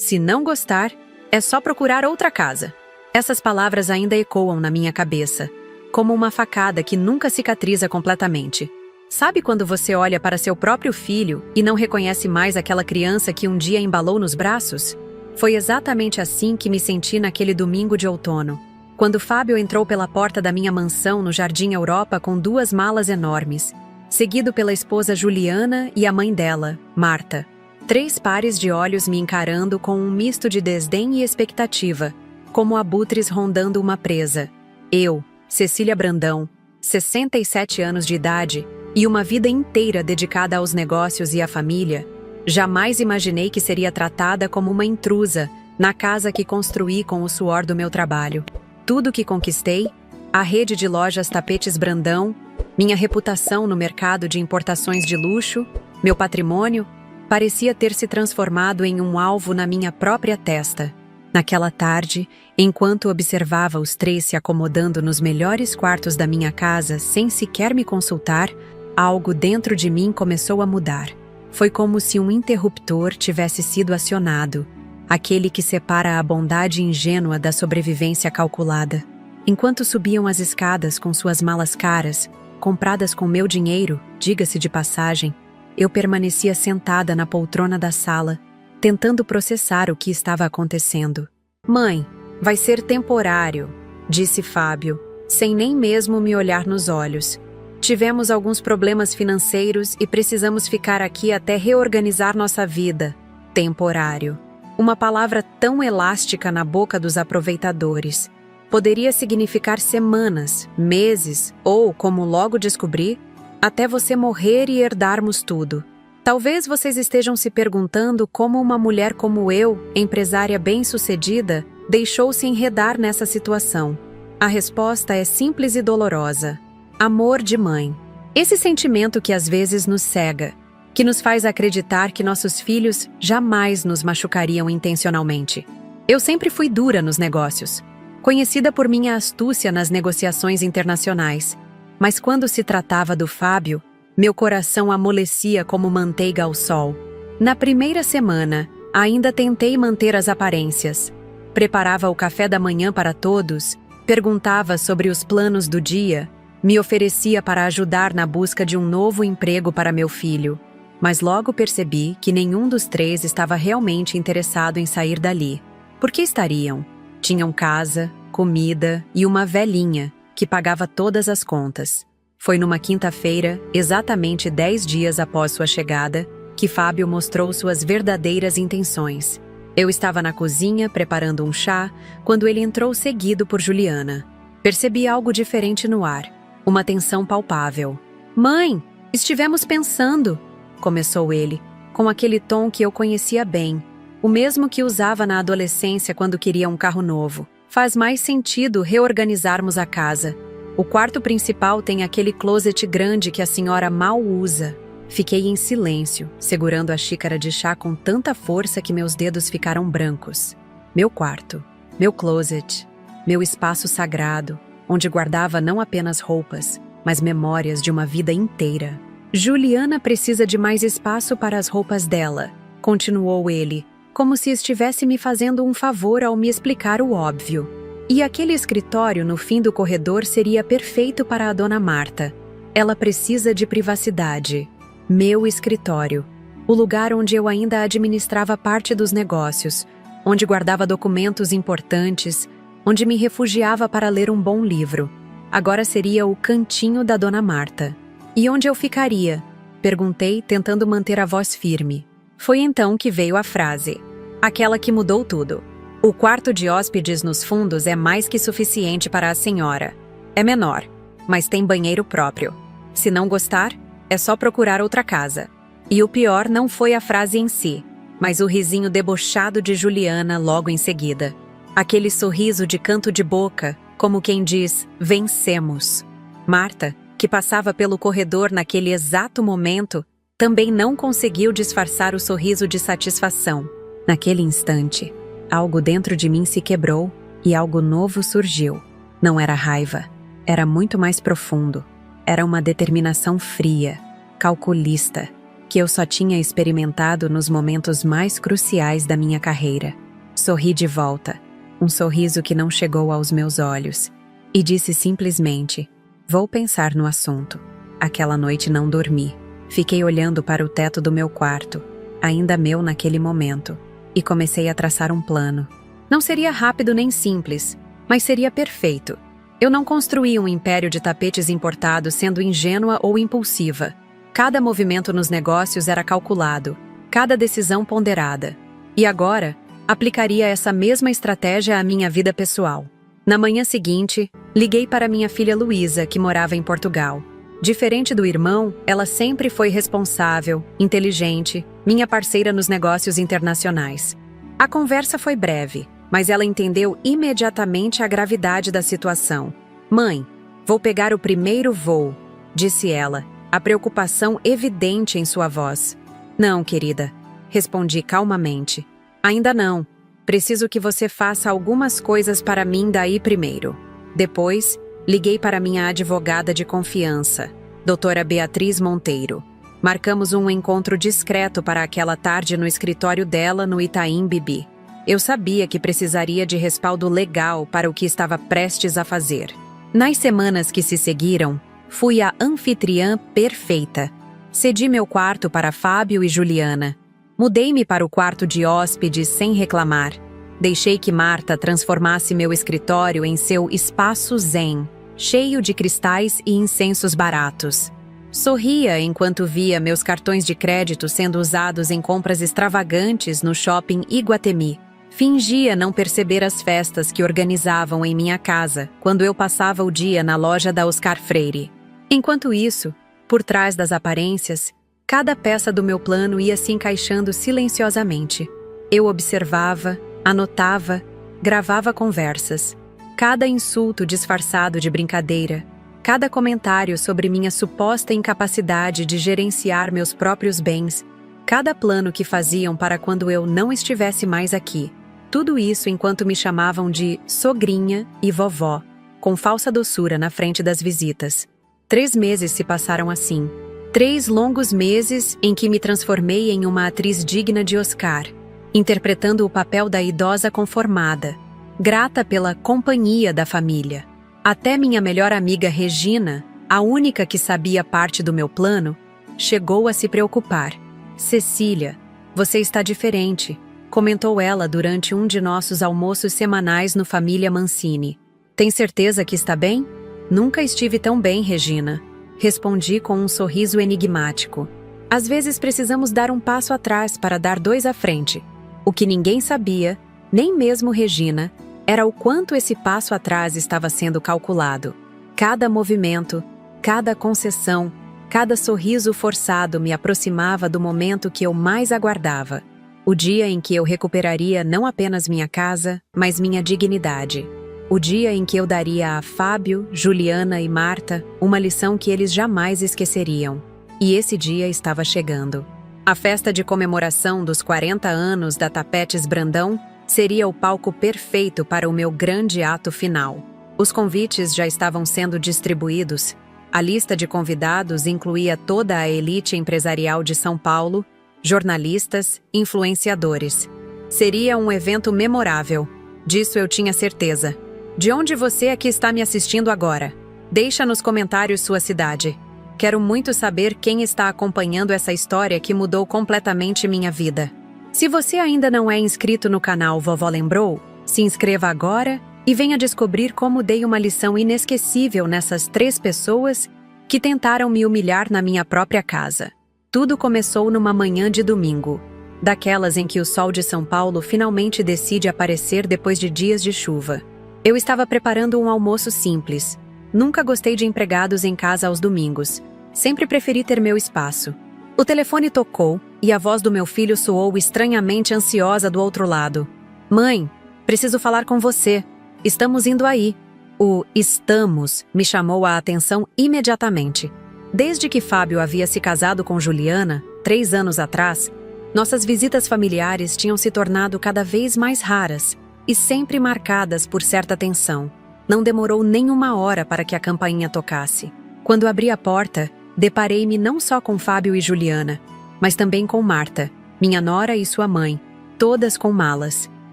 Se não gostar, é só procurar outra casa. Essas palavras ainda ecoam na minha cabeça, como uma facada que nunca cicatriza completamente. Sabe quando você olha para seu próprio filho e não reconhece mais aquela criança que um dia embalou nos braços? Foi exatamente assim que me senti naquele domingo de outono, quando Fábio entrou pela porta da minha mansão no Jardim Europa com 2 malas enormes, seguido pela esposa Juliana e a mãe dela, Marta. 3 pares de olhos me encarando com um misto de desdém e expectativa, como abutres rondando uma presa. Eu, Cecília Brandão, 67 anos de idade e uma vida inteira dedicada aos negócios e à família, jamais imaginei que seria tratada como uma intrusa na casa que construí com o suor do meu trabalho. Tudo que conquistei, a rede de lojas Tapetes Brandão, minha reputação no mercado de importações de luxo, meu patrimônio, parecia ter se transformado em um alvo na minha própria testa. Naquela tarde, enquanto observava os 3 se acomodando nos melhores quartos da minha casa sem sequer me consultar, algo dentro de mim começou a mudar. Foi como se um interruptor tivesse sido acionado, aquele que separa a bondade ingênua da sobrevivência calculada. Enquanto subiam as escadas com suas malas caras, compradas com meu dinheiro, diga-se de passagem, eu permanecia sentada na poltrona da sala, tentando processar o que estava acontecendo. "Mãe, vai ser temporário", disse Fábio, sem nem mesmo me olhar nos olhos. "Tivemos alguns problemas financeiros e precisamos ficar aqui até reorganizar nossa vida. Temporário. Uma palavra tão elástica na boca dos aproveitadores. Poderia significar semanas, meses ou, como logo descobri, até você morrer e herdarmos tudo. Talvez vocês estejam se perguntando como uma mulher como eu, empresária bem-sucedida, deixou-se enredar nessa situação. A resposta é simples e dolorosa. Amor de mãe. Esse sentimento que às vezes nos cega, que nos faz acreditar que nossos filhos jamais nos machucariam intencionalmente. Eu sempre fui dura nos negócios, conhecida por minha astúcia nas negociações internacionais. Mas quando se tratava do Fábio, meu coração amolecia como manteiga ao sol. Na primeira semana, ainda tentei manter as aparências. Preparava o café da manhã para todos, perguntava sobre os planos do dia, me oferecia para ajudar na busca de um novo emprego para meu filho. Mas logo percebi que nenhum dos 3 estava realmente interessado em sair dali. Por que estariam? Tinham casa, comida e uma velhinha que pagava todas as contas. Foi numa quinta-feira, exatamente 10 dias após sua chegada, que Fábio mostrou suas verdadeiras intenções. Eu estava na cozinha preparando um chá quando ele entrou seguido por Juliana. Percebi algo diferente no ar, uma tensão palpável. "Mãe, estivemos pensando", começou ele, com aquele tom que eu conhecia bem, o mesmo que usava na adolescência quando queria um carro novo. "Faz mais sentido reorganizarmos a casa. O quarto principal tem aquele closet grande que a senhora mal usa." Fiquei em silêncio, segurando a xícara de chá com tanta força que meus dedos ficaram brancos. Meu quarto, meu closet, meu espaço sagrado, onde guardava não apenas roupas, mas memórias de uma vida inteira. "Juliana precisa de mais espaço para as roupas dela", continuou ele, como se estivesse me fazendo um favor ao me explicar o óbvio. "E aquele escritório no fim do corredor seria perfeito para a dona Marta. Ela precisa de privacidade." Meu escritório, o lugar onde eu ainda administrava parte dos negócios, onde guardava documentos importantes, onde me refugiava para ler um bom livro. Agora seria o cantinho da dona Marta. "E onde eu ficaria?" perguntei, tentando manter a voz firme. Foi então que veio a frase, aquela que mudou tudo. "O quarto de hóspedes nos fundos é mais que suficiente para a senhora. É menor, mas tem banheiro próprio. Se não gostar, é só procurar outra casa." E o pior não foi a frase em si, mas o risinho debochado de Juliana logo em seguida. Aquele sorriso de canto de boca, como quem diz, "vencemos." Marta, que passava pelo corredor naquele exato momento, também não conseguiu disfarçar o sorriso de satisfação. Naquele instante, algo dentro de mim se quebrou e algo novo surgiu. Não era raiva, era muito mais profundo. Era uma determinação fria, calculista, que eu só tinha experimentado nos momentos mais cruciais da minha carreira. Sorri de volta, um sorriso que não chegou aos meus olhos, e disse simplesmente: "Vou pensar no assunto." Aquela noite não dormi. Fiquei olhando para o teto do meu quarto, ainda meu naquele momento, e comecei a traçar um plano. Não seria rápido nem simples, mas seria perfeito. Eu não construí um império de tapetes importados sendo ingênua ou impulsiva. Cada movimento nos negócios era calculado, cada decisão ponderada. E agora, aplicaria essa mesma estratégia à minha vida pessoal. Na manhã seguinte, liguei para minha filha Luísa, que morava em Portugal. Diferente do irmão, ela sempre foi responsável, inteligente, minha parceira nos negócios internacionais. A conversa foi breve, mas ela entendeu imediatamente a gravidade da situação. "Mãe, vou pegar o primeiro voo", disse ela, a preocupação evidente em sua voz. "Não, querida", respondi calmamente. "Ainda não. Preciso que você faça algumas coisas para mim daí primeiro." Depois, liguei para minha advogada de confiança, doutora Beatriz Monteiro. Marcamos um encontro discreto para aquela tarde no escritório dela no Itaim Bibi. Eu sabia que precisaria de respaldo legal para o que estava prestes a fazer. Nas semanas que se seguiram, fui a anfitriã perfeita. Cedi meu quarto para Fábio e Juliana. Mudei-me para o quarto de hóspedes sem reclamar. Deixei que Marta transformasse meu escritório em seu espaço zen, cheio de cristais e incensos baratos. Sorria enquanto via meus cartões de crédito sendo usados em compras extravagantes no shopping Iguatemi. Fingia não perceber as festas que organizavam em minha casa quando eu passava o dia na loja da Oscar Freire. Enquanto isso, por trás das aparências, cada peça do meu plano ia se encaixando silenciosamente. Eu observava, anotava, gravava conversas. Cada insulto disfarçado de brincadeira, cada comentário sobre minha suposta incapacidade de gerenciar meus próprios bens, cada plano que faziam para quando eu não estivesse mais aqui. Tudo isso enquanto me chamavam de sogrinha e vovó, com falsa doçura na frente das visitas. 3 meses se passaram assim. 3 longos meses em que me transformei em uma atriz digna de Oscar, interpretando o papel da idosa conformada, grata pela companhia da família. Até minha melhor amiga Regina, a única que sabia parte do meu plano, chegou a se preocupar. "Cecília, você está diferente", comentou ela durante um de nossos almoços semanais no Família Mancini. "Tem certeza que está bem?" "Nunca estive tão bem, Regina", respondi com um sorriso enigmático. Às vezes precisamos dar um passo atrás para dar 2 à frente. O que ninguém sabia, nem mesmo Regina, era o quanto esse passo atrás estava sendo calculado. Cada movimento, cada concessão, cada sorriso forçado me aproximava do momento que eu mais aguardava. O dia em que eu recuperaria não apenas minha casa, mas minha dignidade. O dia em que eu daria a Fábio, Juliana e Marta uma lição que eles jamais esqueceriam. E esse dia estava chegando. A festa de comemoração dos 40 anos da Tapetes Brandão seria o palco perfeito para o meu grande ato final. Os convites já estavam sendo distribuídos. A lista de convidados incluía toda a elite empresarial de São Paulo, jornalistas, influenciadores. Seria um evento memorável. Disso eu tinha certeza. De onde você é que está me assistindo agora? Deixa nos comentários sua cidade. Quero muito saber quem está acompanhando essa história que mudou completamente minha vida. Se você ainda não é inscrito no canal Vovó Lembrou, se inscreva agora e venha descobrir como dei uma lição inesquecível nessas 3 pessoas que tentaram me humilhar na minha própria casa. Tudo começou numa manhã de domingo, daquelas em que o sol de São Paulo finalmente decide aparecer depois de dias de chuva. Eu estava preparando um almoço simples. Nunca gostei de empregados em casa aos domingos. Sempre preferi ter meu espaço. O telefone tocou e a voz do meu filho soou estranhamente ansiosa do outro lado. "Mãe, preciso falar com você. Estamos indo aí." O "estamos" me chamou a atenção imediatamente. Desde que Fábio havia se casado com Juliana, 3 anos atrás, nossas visitas familiares tinham se tornado cada vez mais raras e sempre marcadas por certa tensão. Não demorou nem 1 hora para que a campainha tocasse. Quando abri a porta, deparei-me não só com Fábio e Juliana, mas também com Marta, minha nora e sua mãe, todas com malas.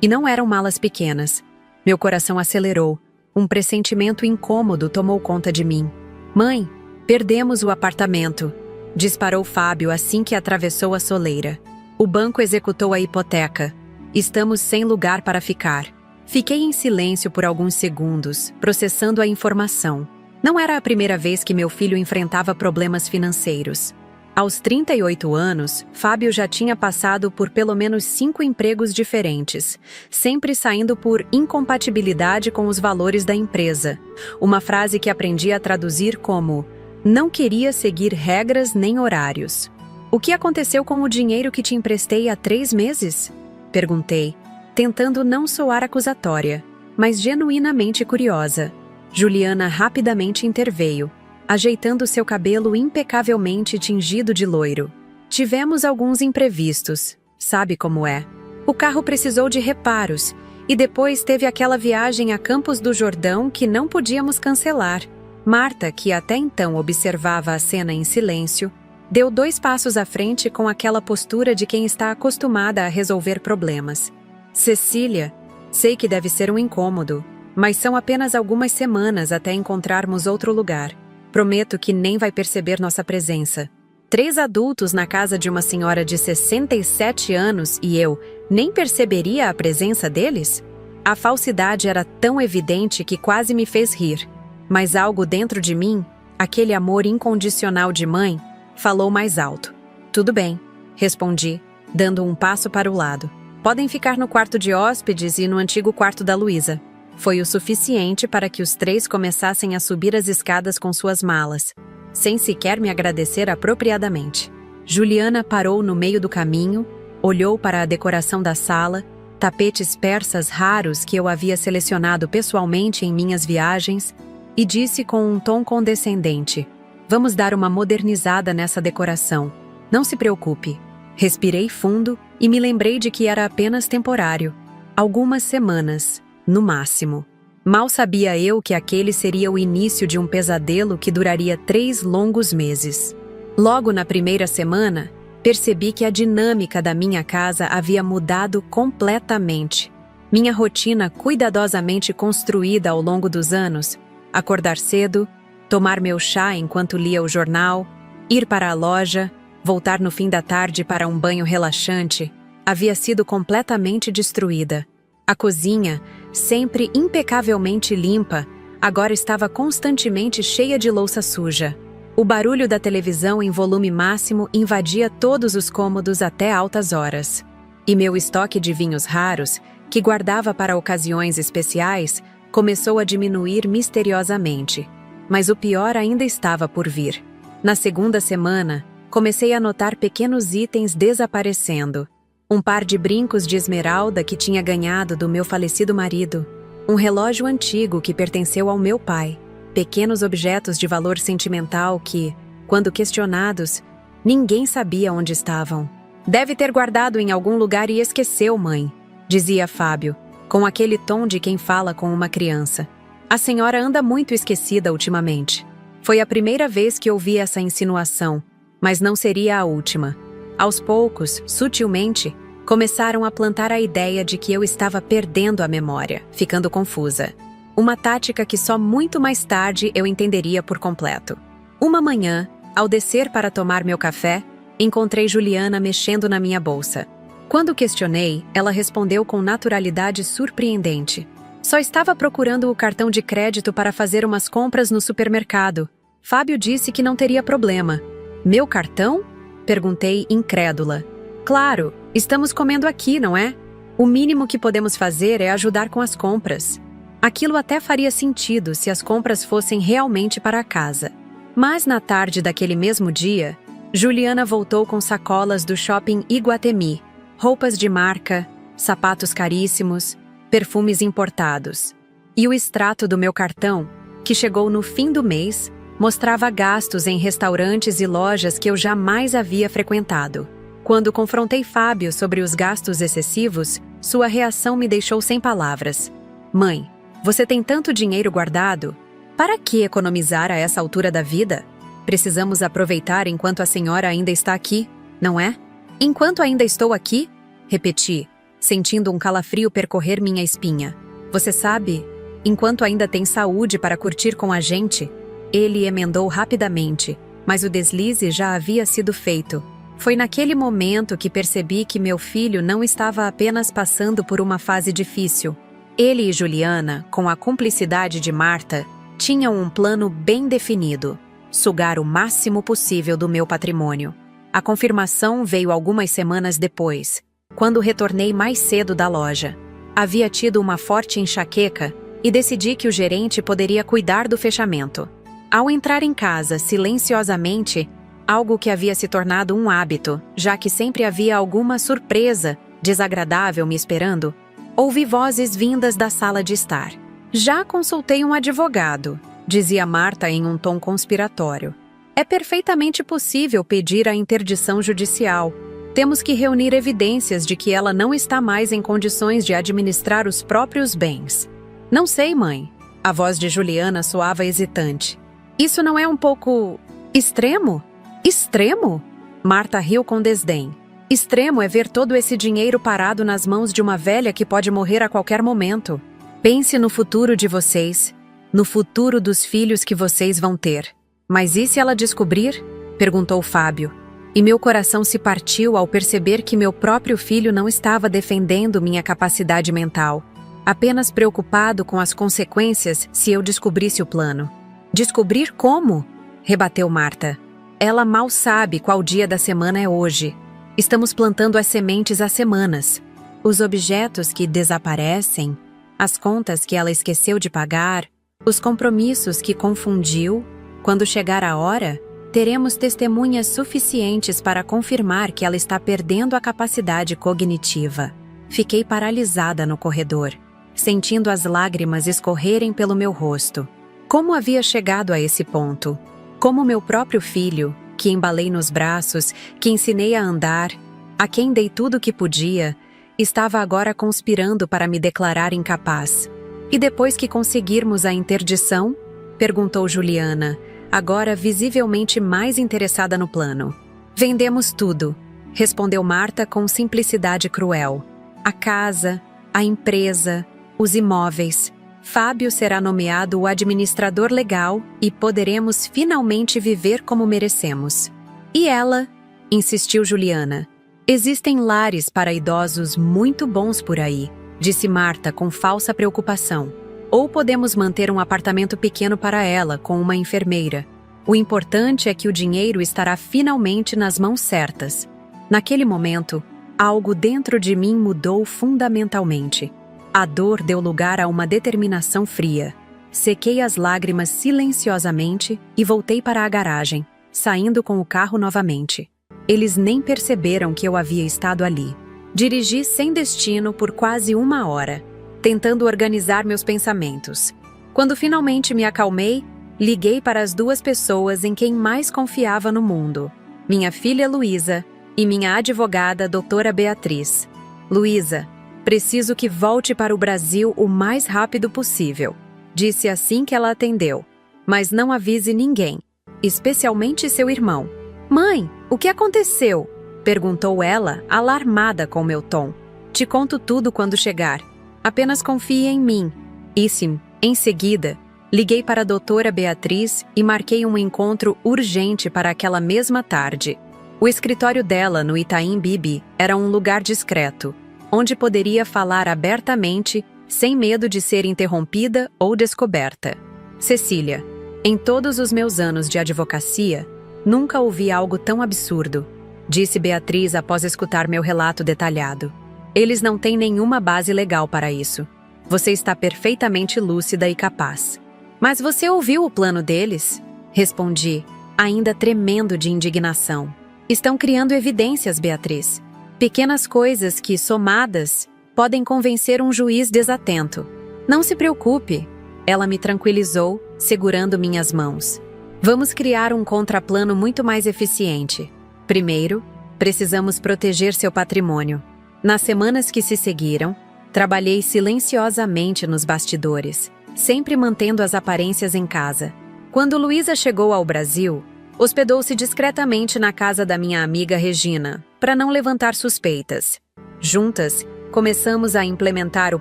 E não eram malas pequenas. Meu coração acelerou. Um pressentimento incômodo tomou conta de mim. Mãe, perdemos o apartamento, disparou Fábio assim que atravessou a soleira. O banco executou a hipoteca. Estamos sem lugar para ficar. Fiquei em silêncio por alguns segundos, processando a informação. Não era a primeira vez que meu filho enfrentava problemas financeiros. Aos 38 anos, Fábio já tinha passado por pelo menos 5 empregos diferentes, sempre saindo por incompatibilidade com os valores da empresa. Uma frase que aprendi a traduzir como: não queria seguir regras nem horários. O que aconteceu com o dinheiro que te emprestei há 3 meses? Perguntei, tentando não soar acusatória, mas genuinamente curiosa. Juliana rapidamente interveio, ajeitando seu cabelo impecavelmente tingido de loiro. Tivemos alguns imprevistos, sabe como é. O carro precisou de reparos, e depois teve aquela viagem a Campos do Jordão que não podíamos cancelar. Marta, que até então observava a cena em silêncio, deu 2 passos à frente com aquela postura de quem está acostumada a resolver problemas. Cecília, sei que deve ser um incômodo, mas são apenas algumas semanas até encontrarmos outro lugar. Prometo que nem vai perceber nossa presença. 3 adultos na casa de uma senhora de 67 anos e eu nem perceberia a presença deles? A falsidade era tão evidente que quase me fez rir. Mas algo dentro de mim, aquele amor incondicional de mãe, falou mais alto. Tudo bem, respondi, dando um passo para o lado. Podem ficar no quarto de hóspedes e no antigo quarto da Luísa. Foi o suficiente para que os 3 começassem a subir as escadas com suas malas, sem sequer me agradecer apropriadamente. Juliana parou no meio do caminho, olhou para a decoração da sala, tapetes persas raros que eu havia selecionado pessoalmente em minhas viagens, e disse com um tom condescendente: vamos dar uma modernizada nessa decoração. Não se preocupe. Respirei fundo e me lembrei de que era apenas temporário. Algumas semanas, no máximo. Mal sabia eu que aquele seria o início de um pesadelo que duraria 3 longos meses. Logo na primeira semana, percebi que a dinâmica da minha casa havia mudado completamente. Minha rotina cuidadosamente construída ao longo dos anos, acordar cedo, tomar meu chá enquanto lia o jornal, ir para a loja, voltar no fim da tarde para um banho relaxante, havia sido completamente destruída. A cozinha, sempre impecavelmente limpa, agora estava constantemente cheia de louça suja. O barulho da televisão em volume máximo invadia todos os cômodos até altas horas. E meu estoque de vinhos raros, que guardava para ocasiões especiais, começou a diminuir misteriosamente. Mas o pior ainda estava por vir. Na segunda semana, comecei a notar pequenos itens desaparecendo. Um par de brincos de esmeralda que tinha ganhado do meu falecido marido. Um relógio antigo que pertenceu ao meu pai. Pequenos objetos de valor sentimental que, quando questionados, ninguém sabia onde estavam. Deve ter guardado em algum lugar e esqueceu, mãe, dizia Fábio, com aquele tom de quem fala com uma criança. A senhora anda muito esquecida ultimamente. Foi a primeira vez que ouvi essa insinuação, mas não seria a última. Aos poucos, sutilmente, começaram a plantar a ideia de que eu estava perdendo a memória, ficando confusa. Uma tática que só muito mais tarde eu entenderia por completo. Uma manhã, ao descer para tomar meu café, encontrei Juliana mexendo na minha bolsa. Quando questionei, ela respondeu com naturalidade surpreendente. Só estava procurando o cartão de crédito para fazer umas compras no supermercado. Fábio disse que não teria problema. Meu cartão? Perguntei incrédula. Claro, estamos comendo aqui, não é? O mínimo que podemos fazer é ajudar com as compras. Aquilo até faria sentido se as compras fossem realmente para a casa. Mas na tarde daquele mesmo dia, Juliana voltou com sacolas do shopping Iguatemi, roupas de marca, sapatos caríssimos, perfumes importados. E o extrato do meu cartão, que chegou no fim do mês, mostrava gastos em restaurantes e lojas que eu jamais havia frequentado. Quando confrontei Fábio sobre os gastos excessivos, sua reação me deixou sem palavras. Mãe, você tem tanto dinheiro guardado? Para que economizar a essa altura da vida? Precisamos aproveitar enquanto a senhora ainda está aqui. não é? Enquanto ainda estou aqui? Repeti, sentindo um calafrio percorrer minha espinha. Você sabe, enquanto ainda tem saúde para curtir com a gente? Ele emendou rapidamente, mas o deslize já havia sido feito. Foi naquele momento que percebi que meu filho não estava apenas passando por uma fase difícil. Ele e Juliana, com a cumplicidade de Marta, tinham um plano bem definido: sugar o máximo possível do meu patrimônio. A confirmação veio algumas semanas depois, quando retornei mais cedo da loja. Havia tido uma forte enxaqueca e decidi que o gerente poderia cuidar do fechamento. Ao entrar em casa silenciosamente, algo que havia se tornado um hábito, já que sempre havia alguma surpresa desagradável me esperando, ouvi vozes vindas da sala de estar. Já consultei um advogado, dizia Marta em um tom conspiratório. É perfeitamente possível pedir a interdição judicial. Temos que reunir evidências de que ela não está mais em condições de administrar os próprios bens. Não sei, mãe. A voz de Juliana soava hesitante. Isso não é um pouco extremo? Extremo? Marta riu com desdém. Extremo é ver todo esse dinheiro parado nas mãos de uma velha que pode morrer a qualquer momento. Pense no futuro de vocês, no futuro dos filhos que vocês vão ter. Mas e se ela descobrir? Perguntou Fábio. E meu coração se partiu ao perceber que meu próprio filho não estava defendendo minha capacidade mental, apenas preocupado com as consequências se eu descobrisse o plano. Descobrir como? Rebateu Marta. Ela mal sabe qual dia da semana é hoje. Estamos plantando as sementes há semanas. Os objetos que desaparecem, as contas que ela esqueceu de pagar, os compromissos que confundiu. Quando chegar a hora, teremos testemunhas suficientes para confirmar que ela está perdendo a capacidade cognitiva. Fiquei paralisada no corredor, sentindo as lágrimas escorrerem pelo meu rosto. Como havia chegado a esse ponto? Como meu próprio filho, que embalei nos braços, que ensinei a andar, a quem dei tudo o que podia, estava agora conspirando para me declarar incapaz. E depois que conseguirmos a interdição? Perguntou Juliana, agora visivelmente mais interessada no plano. Vendemos tudo, respondeu Marta com simplicidade cruel. A casa, a empresa, os imóveis. Fábio será nomeado o administrador legal e poderemos finalmente viver como merecemos. E ela? Insistiu Juliana. Existem lares para idosos muito bons por aí, disse Marta com falsa preocupação. Ou podemos manter um apartamento pequeno para ela, com uma enfermeira. O importante é que o dinheiro estará finalmente nas mãos certas. Naquele momento, algo dentro de mim mudou fundamentalmente. A dor deu lugar a uma determinação fria. Sequei as lágrimas silenciosamente e voltei para a garagem, saindo com o carro novamente. Eles nem perceberam que eu havia estado ali. Dirigi sem destino por quase 1 hora, tentando organizar meus pensamentos. Quando finalmente me acalmei, liguei para as 2 pessoas em quem mais confiava no mundo: minha filha Luísa e minha advogada, doutora Beatriz. Luísa, preciso que volte para o Brasil o mais rápido possível, disse assim que ela atendeu. Mas não avise ninguém, especialmente seu irmão. Mãe, o que aconteceu? Perguntou ela, alarmada com meu tom. Te conto tudo quando chegar. Apenas confie em mim. E sim, em seguida, liguei para a doutora Beatriz e marquei um encontro urgente para aquela mesma tarde. O escritório dela, no Itaim Bibi, era um lugar discreto, onde poderia falar abertamente, sem medo de ser interrompida ou descoberta. Cecília, em todos os meus anos de advocacia, nunca ouvi algo tão absurdo, disse Beatriz após escutar meu relato detalhado. Eles não têm nenhuma base legal para isso. Você está perfeitamente lúcida e capaz. Mas você ouviu o plano deles? Respondi, ainda tremendo de indignação. Estão criando evidências, Beatriz. Pequenas coisas que, somadas, podem convencer um juiz desatento. Não se preocupe. Ela me tranquilizou, segurando minhas mãos. Vamos criar um contraplano muito mais eficiente. Primeiro, precisamos proteger seu patrimônio. Nas semanas que se seguiram, trabalhei silenciosamente nos bastidores, sempre mantendo as aparências em casa. Quando Luísa chegou ao Brasil, Hospedou-se discretamente na casa da minha amiga Regina, para não levantar suspeitas. Juntas, começamos a implementar o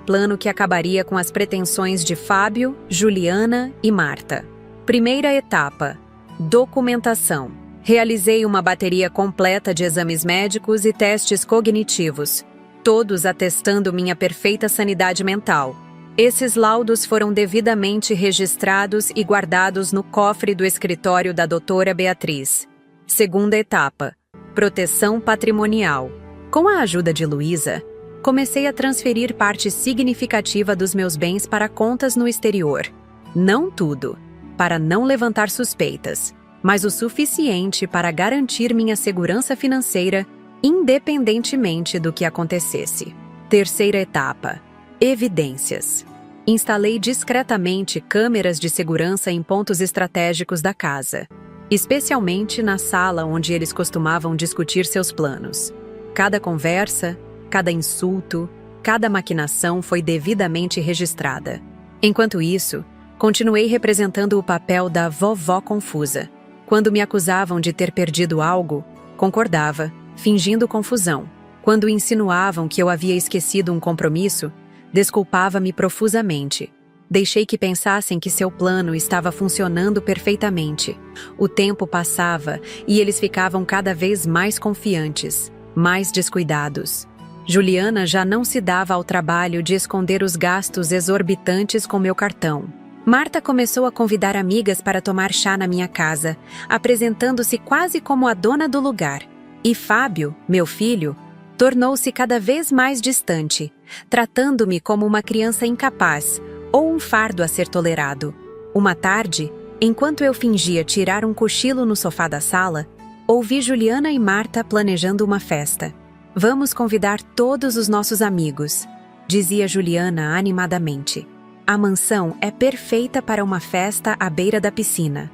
plano que acabaria com as pretensões de Fábio, Juliana e Marta. Primeira etapa: documentação. Realizei uma bateria completa de exames médicos e testes cognitivos, todos atestando minha perfeita sanidade mental. Esses laudos foram devidamente registrados e guardados no cofre do escritório da doutora Beatriz. Segunda etapa: proteção patrimonial. Com a ajuda de Luísa, comecei a transferir parte significativa dos meus bens para contas no exterior. Não tudo, para não levantar suspeitas, mas o suficiente para garantir minha segurança financeira, independentemente do que acontecesse. Terceira etapa: evidências. Instalei discretamente câmeras de segurança em pontos estratégicos da casa, especialmente na sala onde eles costumavam discutir seus planos. Cada conversa, cada insulto, cada maquinação foi devidamente registrada. Enquanto isso, continuei representando o papel da vovó confusa. Quando me acusavam de ter perdido algo, concordava, fingindo confusão. Quando insinuavam que eu havia esquecido um compromisso, desculpava-me profusamente. Deixei que pensassem que seu plano estava funcionando perfeitamente. O tempo passava e eles ficavam cada vez mais confiantes, mais descuidados. Juliana já não se dava ao trabalho de esconder os gastos exorbitantes com meu cartão. Marta começou a convidar amigas para tomar chá na minha casa, apresentando-se quase como a dona do lugar. E Fábio, meu filho, tornou-se cada vez mais distante, tratando-me como uma criança incapaz ou um fardo a ser tolerado. Uma tarde, enquanto eu fingia tirar um cochilo no sofá da sala, ouvi Juliana e Marta planejando uma festa. "Vamos convidar todos os nossos amigos", dizia Juliana animadamente. "A mansão é perfeita para uma festa à beira da piscina."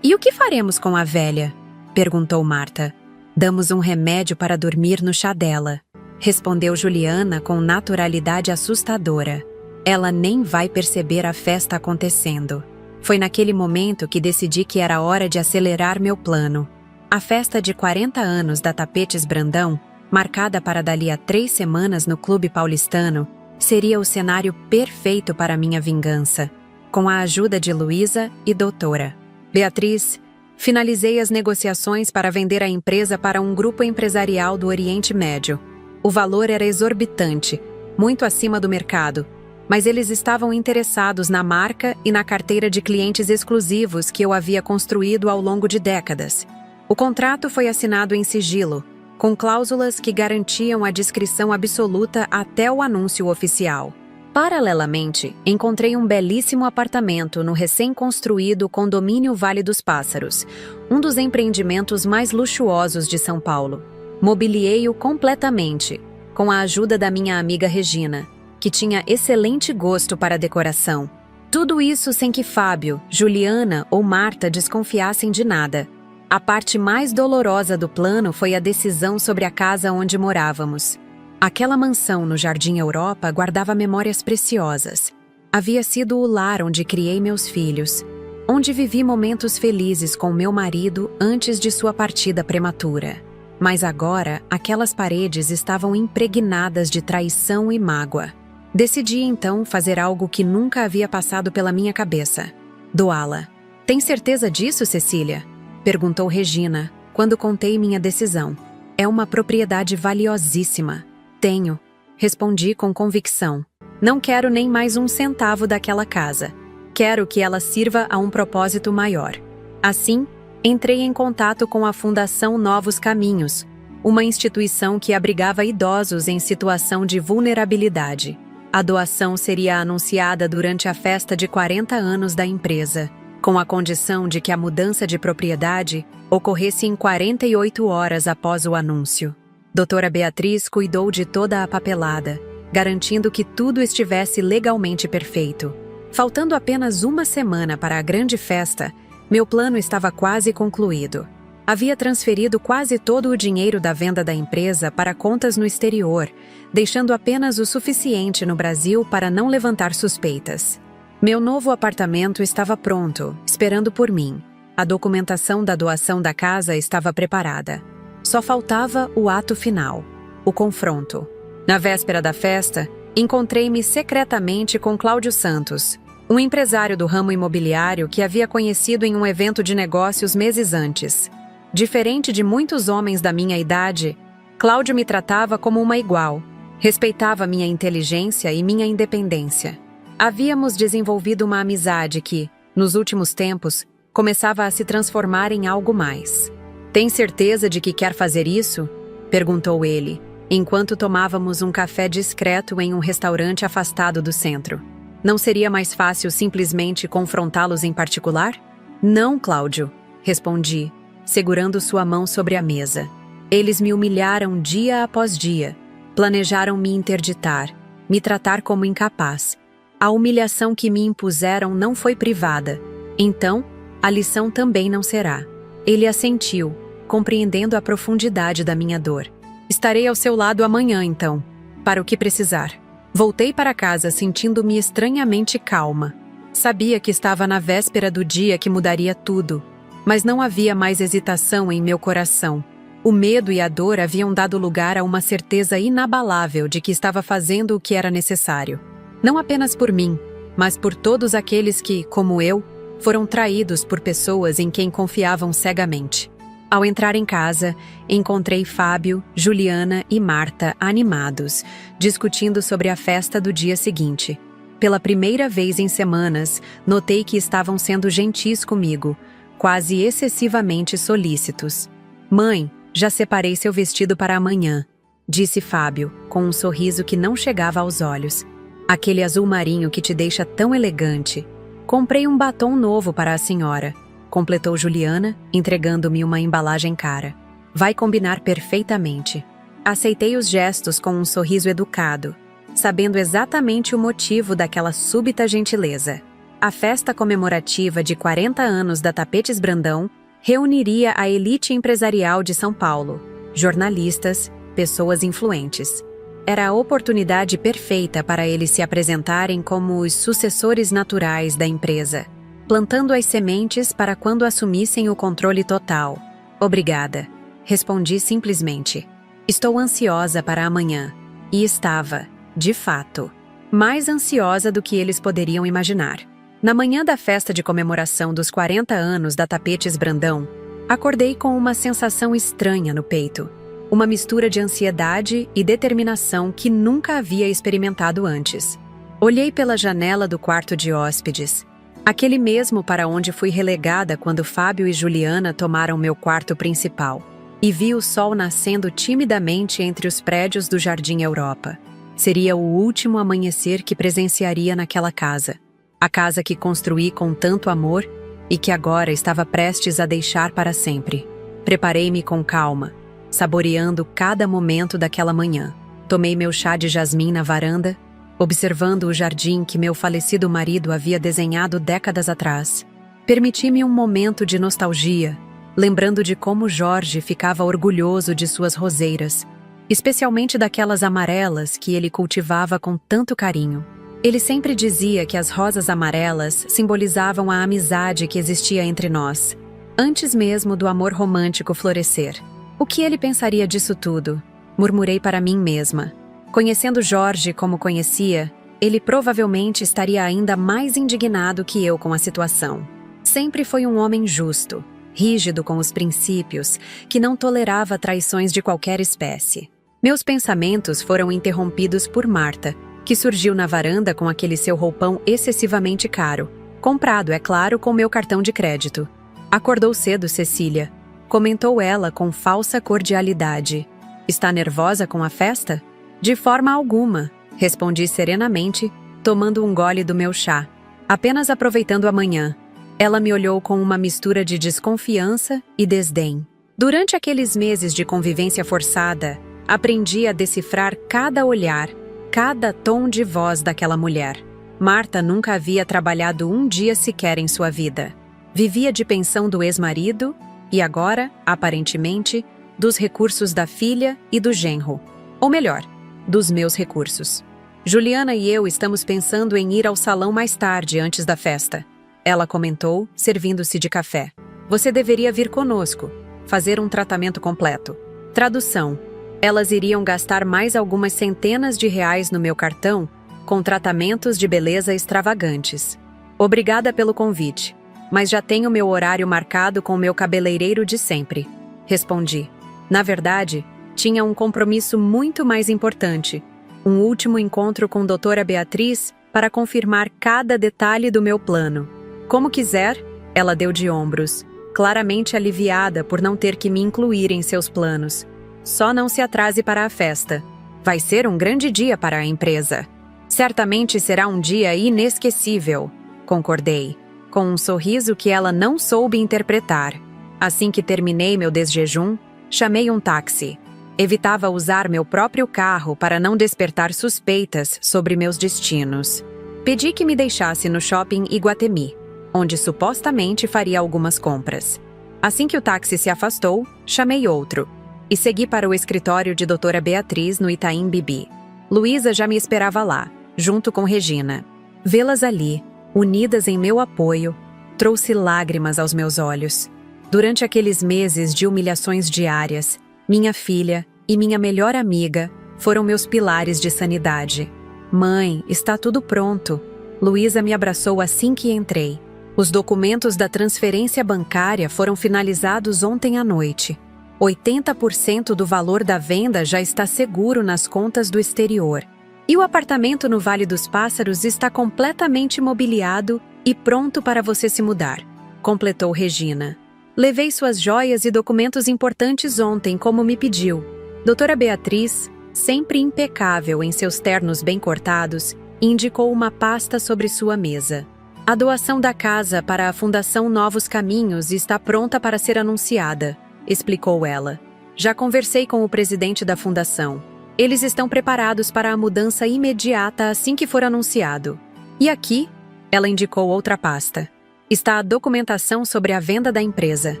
E o que faremos com a velha?" perguntou Marta. "Damos um remédio para dormir no chá dela", respondeu Juliana com naturalidade assustadora. "Ela nem vai perceber a festa acontecendo." Foi naquele momento que decidi que era hora de acelerar meu plano. A festa de 40 anos da Tapetes Brandão, marcada para dali a 3 semanas no Clube Paulistano, seria o cenário perfeito para minha vingança. Com a ajuda de Luísa e doutora Beatriz, finalizei as negociações para vender a empresa para um grupo empresarial do Oriente Médio. O valor era exorbitante, muito acima do mercado, mas eles estavam interessados na marca e na carteira de clientes exclusivos que eu havia construído ao longo de décadas. O contrato foi assinado em sigilo, com cláusulas que garantiam a discrição absoluta até o anúncio oficial. Paralelamente, encontrei um belíssimo apartamento no recém-construído condomínio Vale dos Pássaros, um dos empreendimentos mais luxuosos de São Paulo. Mobiliei-o completamente, com a ajuda da minha amiga Regina, que tinha excelente gosto para decoração. Tudo isso sem que Fábio, Juliana ou Marta desconfiassem de nada. A parte mais dolorosa do plano foi a decisão sobre a casa onde morávamos. Aquela mansão no Jardim Europa guardava memórias preciosas. Havia sido o lar onde criei meus filhos, onde vivi momentos felizes com meu marido antes de sua partida prematura. Mas agora, aquelas paredes estavam impregnadas de traição e mágoa. Decidi então fazer algo que nunca havia passado pela minha cabeça: doá-la. "Tem certeza disso, Cecília?" perguntou Regina, quando contei minha decisão. "É uma propriedade valiosíssima." "Tenho", respondi com convicção. "Não quero nem mais um centavo daquela casa. Quero que ela sirva a um propósito maior." Assim, entrei em contato com a Fundação Novos Caminhos, uma instituição que abrigava idosos em situação de vulnerabilidade. A doação seria anunciada durante a festa de 40 anos da empresa, com a condição de que a mudança de propriedade ocorresse em 48 horas após o anúncio. Doutora Beatriz cuidou de toda a papelada, garantindo que tudo estivesse legalmente perfeito. Faltando apenas uma semana para a grande festa, meu plano estava quase concluído. Havia transferido quase todo o dinheiro da venda da empresa para contas no exterior, deixando apenas o suficiente no Brasil para não levantar suspeitas. Meu novo apartamento estava pronto, esperando por mim, A documentação da doação da casa estava preparada. Só faltava o ato final, o confronto. Na véspera da festa, encontrei-me secretamente com Cláudio Santos, um empresário do ramo imobiliário que havia conhecido em um evento de negócios meses antes. Diferente de muitos homens da minha idade, Cláudio me tratava como uma igual, respeitava minha inteligência e minha independência. Havíamos desenvolvido uma amizade que, nos últimos tempos, começava a se transformar em algo mais. "Tem certeza de que quer fazer isso?" perguntou ele, enquanto tomávamos um café discreto em um restaurante afastado do centro. "Não seria mais fácil simplesmente confrontá-los em particular?" "Não, Cláudio", respondi, segurando sua mão sobre a mesa. "Eles me humilharam dia após dia, planejaram me interditar, me tratar como incapaz. A humilhação que me impuseram não foi privada, então a lição também não será." Ele assentiu, compreendendo a profundidade da minha dor. "Estarei ao seu lado amanhã, então, para o que precisar." Voltei para casa sentindo-me estranhamente calma. Sabia que estava na véspera do dia que mudaria tudo, mas não havia mais hesitação em meu coração. O medo e a dor haviam dado lugar a uma certeza inabalável de que estava fazendo o que era necessário. Não apenas por mim, mas por todos aqueles que, como eu, foram traídos por pessoas em quem confiavam cegamente. Ao entrar em casa, encontrei Fábio, Juliana e Marta animados, discutindo sobre a festa do dia seguinte. Pela primeira vez em semanas, notei que estavam sendo gentis comigo, quase excessivamente solícitos. "Mãe, já separei seu vestido para amanhã", disse Fábio, com um sorriso que não chegava aos olhos. "Aquele azul marinho que te deixa tão elegante. Comprei um batom novo para a senhora", completou Juliana, entregando-me uma embalagem cara. "Vai combinar perfeitamente." Aceitei os gestos com um sorriso educado, sabendo exatamente o motivo daquela súbita gentileza. A festa comemorativa de 40 anos da Tapetes Brandão reuniria a elite empresarial de São Paulo, jornalistas, pessoas influentes. Era a oportunidade perfeita para eles se apresentarem como os sucessores naturais da empresa, plantando as sementes para quando assumissem o controle total. "Obrigada", respondi simplesmente. "Estou ansiosa para amanhã." E estava, de fato, mais ansiosa do que eles poderiam imaginar. Na manhã da festa de comemoração dos 40 anos da Tapetes Brandão, acordei com uma sensação estranha no peito. Uma mistura de ansiedade e determinação que nunca havia experimentado antes. Olhei pela janela do quarto de hóspedes, aquele mesmo para onde fui relegada quando Fábio e Juliana tomaram meu quarto principal, e vi o sol nascendo timidamente entre os prédios do Jardim Europa. Seria o último amanhecer que presenciaria naquela casa. A casa que construí com tanto amor e que agora estava prestes a deixar para sempre. Preparei-me com calma, saboreando cada momento daquela manhã. Tomei meu chá de jasmim na varanda, observando o jardim que meu falecido marido havia desenhado décadas atrás. Permiti-me um momento de nostalgia, lembrando de como Jorge ficava orgulhoso de suas roseiras, especialmente daquelas amarelas que ele cultivava com tanto carinho. Ele sempre dizia que as rosas amarelas simbolizavam a amizade que existia entre nós, antes mesmo do amor romântico florescer. O que ele pensaria disso tudo? Murmurei para mim mesma. Conhecendo Jorge como conhecia, ele provavelmente estaria ainda mais indignado que eu com a situação. Sempre foi um homem justo, rígido com os princípios, que não tolerava traições de qualquer espécie. Meus pensamentos foram interrompidos por Marta, que surgiu na varanda com aquele seu roupão excessivamente caro, comprado, é claro, com meu cartão de crédito. "Acordou cedo, Cecília", comentou ela com falsa cordialidade. "Está nervosa com a festa?" "De forma alguma", respondi serenamente, tomando um gole do meu chá. "Apenas aproveitando a manhã." Ela me olhou com uma mistura de desconfiança e desdém. Durante aqueles meses de convivência forçada, aprendi a decifrar cada olhar, cada tom de voz daquela mulher. Marta nunca havia trabalhado um dia sequer em sua vida. Vivia de pensão do ex-marido e agora, aparentemente, dos recursos da filha e do genro. Ou melhor, dos meus recursos. "Juliana e eu estamos pensando em ir ao salão mais tarde, antes da festa", ela comentou, servindo-se de café. Você deveria vir conosco, fazer um tratamento completo. Tradução: elas iriam gastar mais algumas centenas de reais no meu cartão com tratamentos de beleza extravagantes. Obrigada pelo convite, mas já tenho meu horário marcado com o meu cabeleireiro de sempre, respondi. Na verdade, tinha um compromisso muito mais importante, um último encontro com Doutora Beatriz para confirmar cada detalhe do meu plano. Como quiser, ela deu de ombros, claramente aliviada por não ter que me incluir em seus planos. Só não se atrase para a festa. Vai ser um grande dia para a empresa. Certamente será um dia inesquecível, concordei, com um sorriso que ela não soube interpretar. Assim que terminei meu desjejum, chamei um táxi. Evitava usar meu próprio carro para não despertar suspeitas sobre meus destinos. Pedi que me deixasse no shopping Iguatemi, onde supostamente faria algumas compras. Assim que o táxi se afastou, chamei outro e segui para o escritório de Doutora Beatriz no Itaim Bibi. Luísa já me esperava lá, junto com Regina. Vê-las ali, unidas em meu apoio, trouxe lágrimas aos meus olhos. Durante aqueles meses de humilhações diárias, minha filha e minha melhor amiga foram meus pilares de sanidade. Mãe, está tudo pronto. Luísa me abraçou assim que entrei. Os documentos da transferência bancária foram finalizados ontem à noite. 80% do valor da venda já está seguro nas contas do exterior. E o apartamento no Vale dos Pássaros está completamente mobiliado e pronto para você se mudar, completou Regina. Levei suas joias e documentos importantes ontem, como me pediu. Doutora Beatriz, sempre impecável em seus ternos bem cortados, indicou uma pasta sobre sua mesa. A doação da casa para a Fundação Novos Caminhos está pronta para ser anunciada, explicou ela. Já conversei com o presidente da fundação. Eles estão preparados para a mudança imediata assim que for anunciado. E aqui, ela indicou outra pasta. Está a documentação sobre a venda da empresa.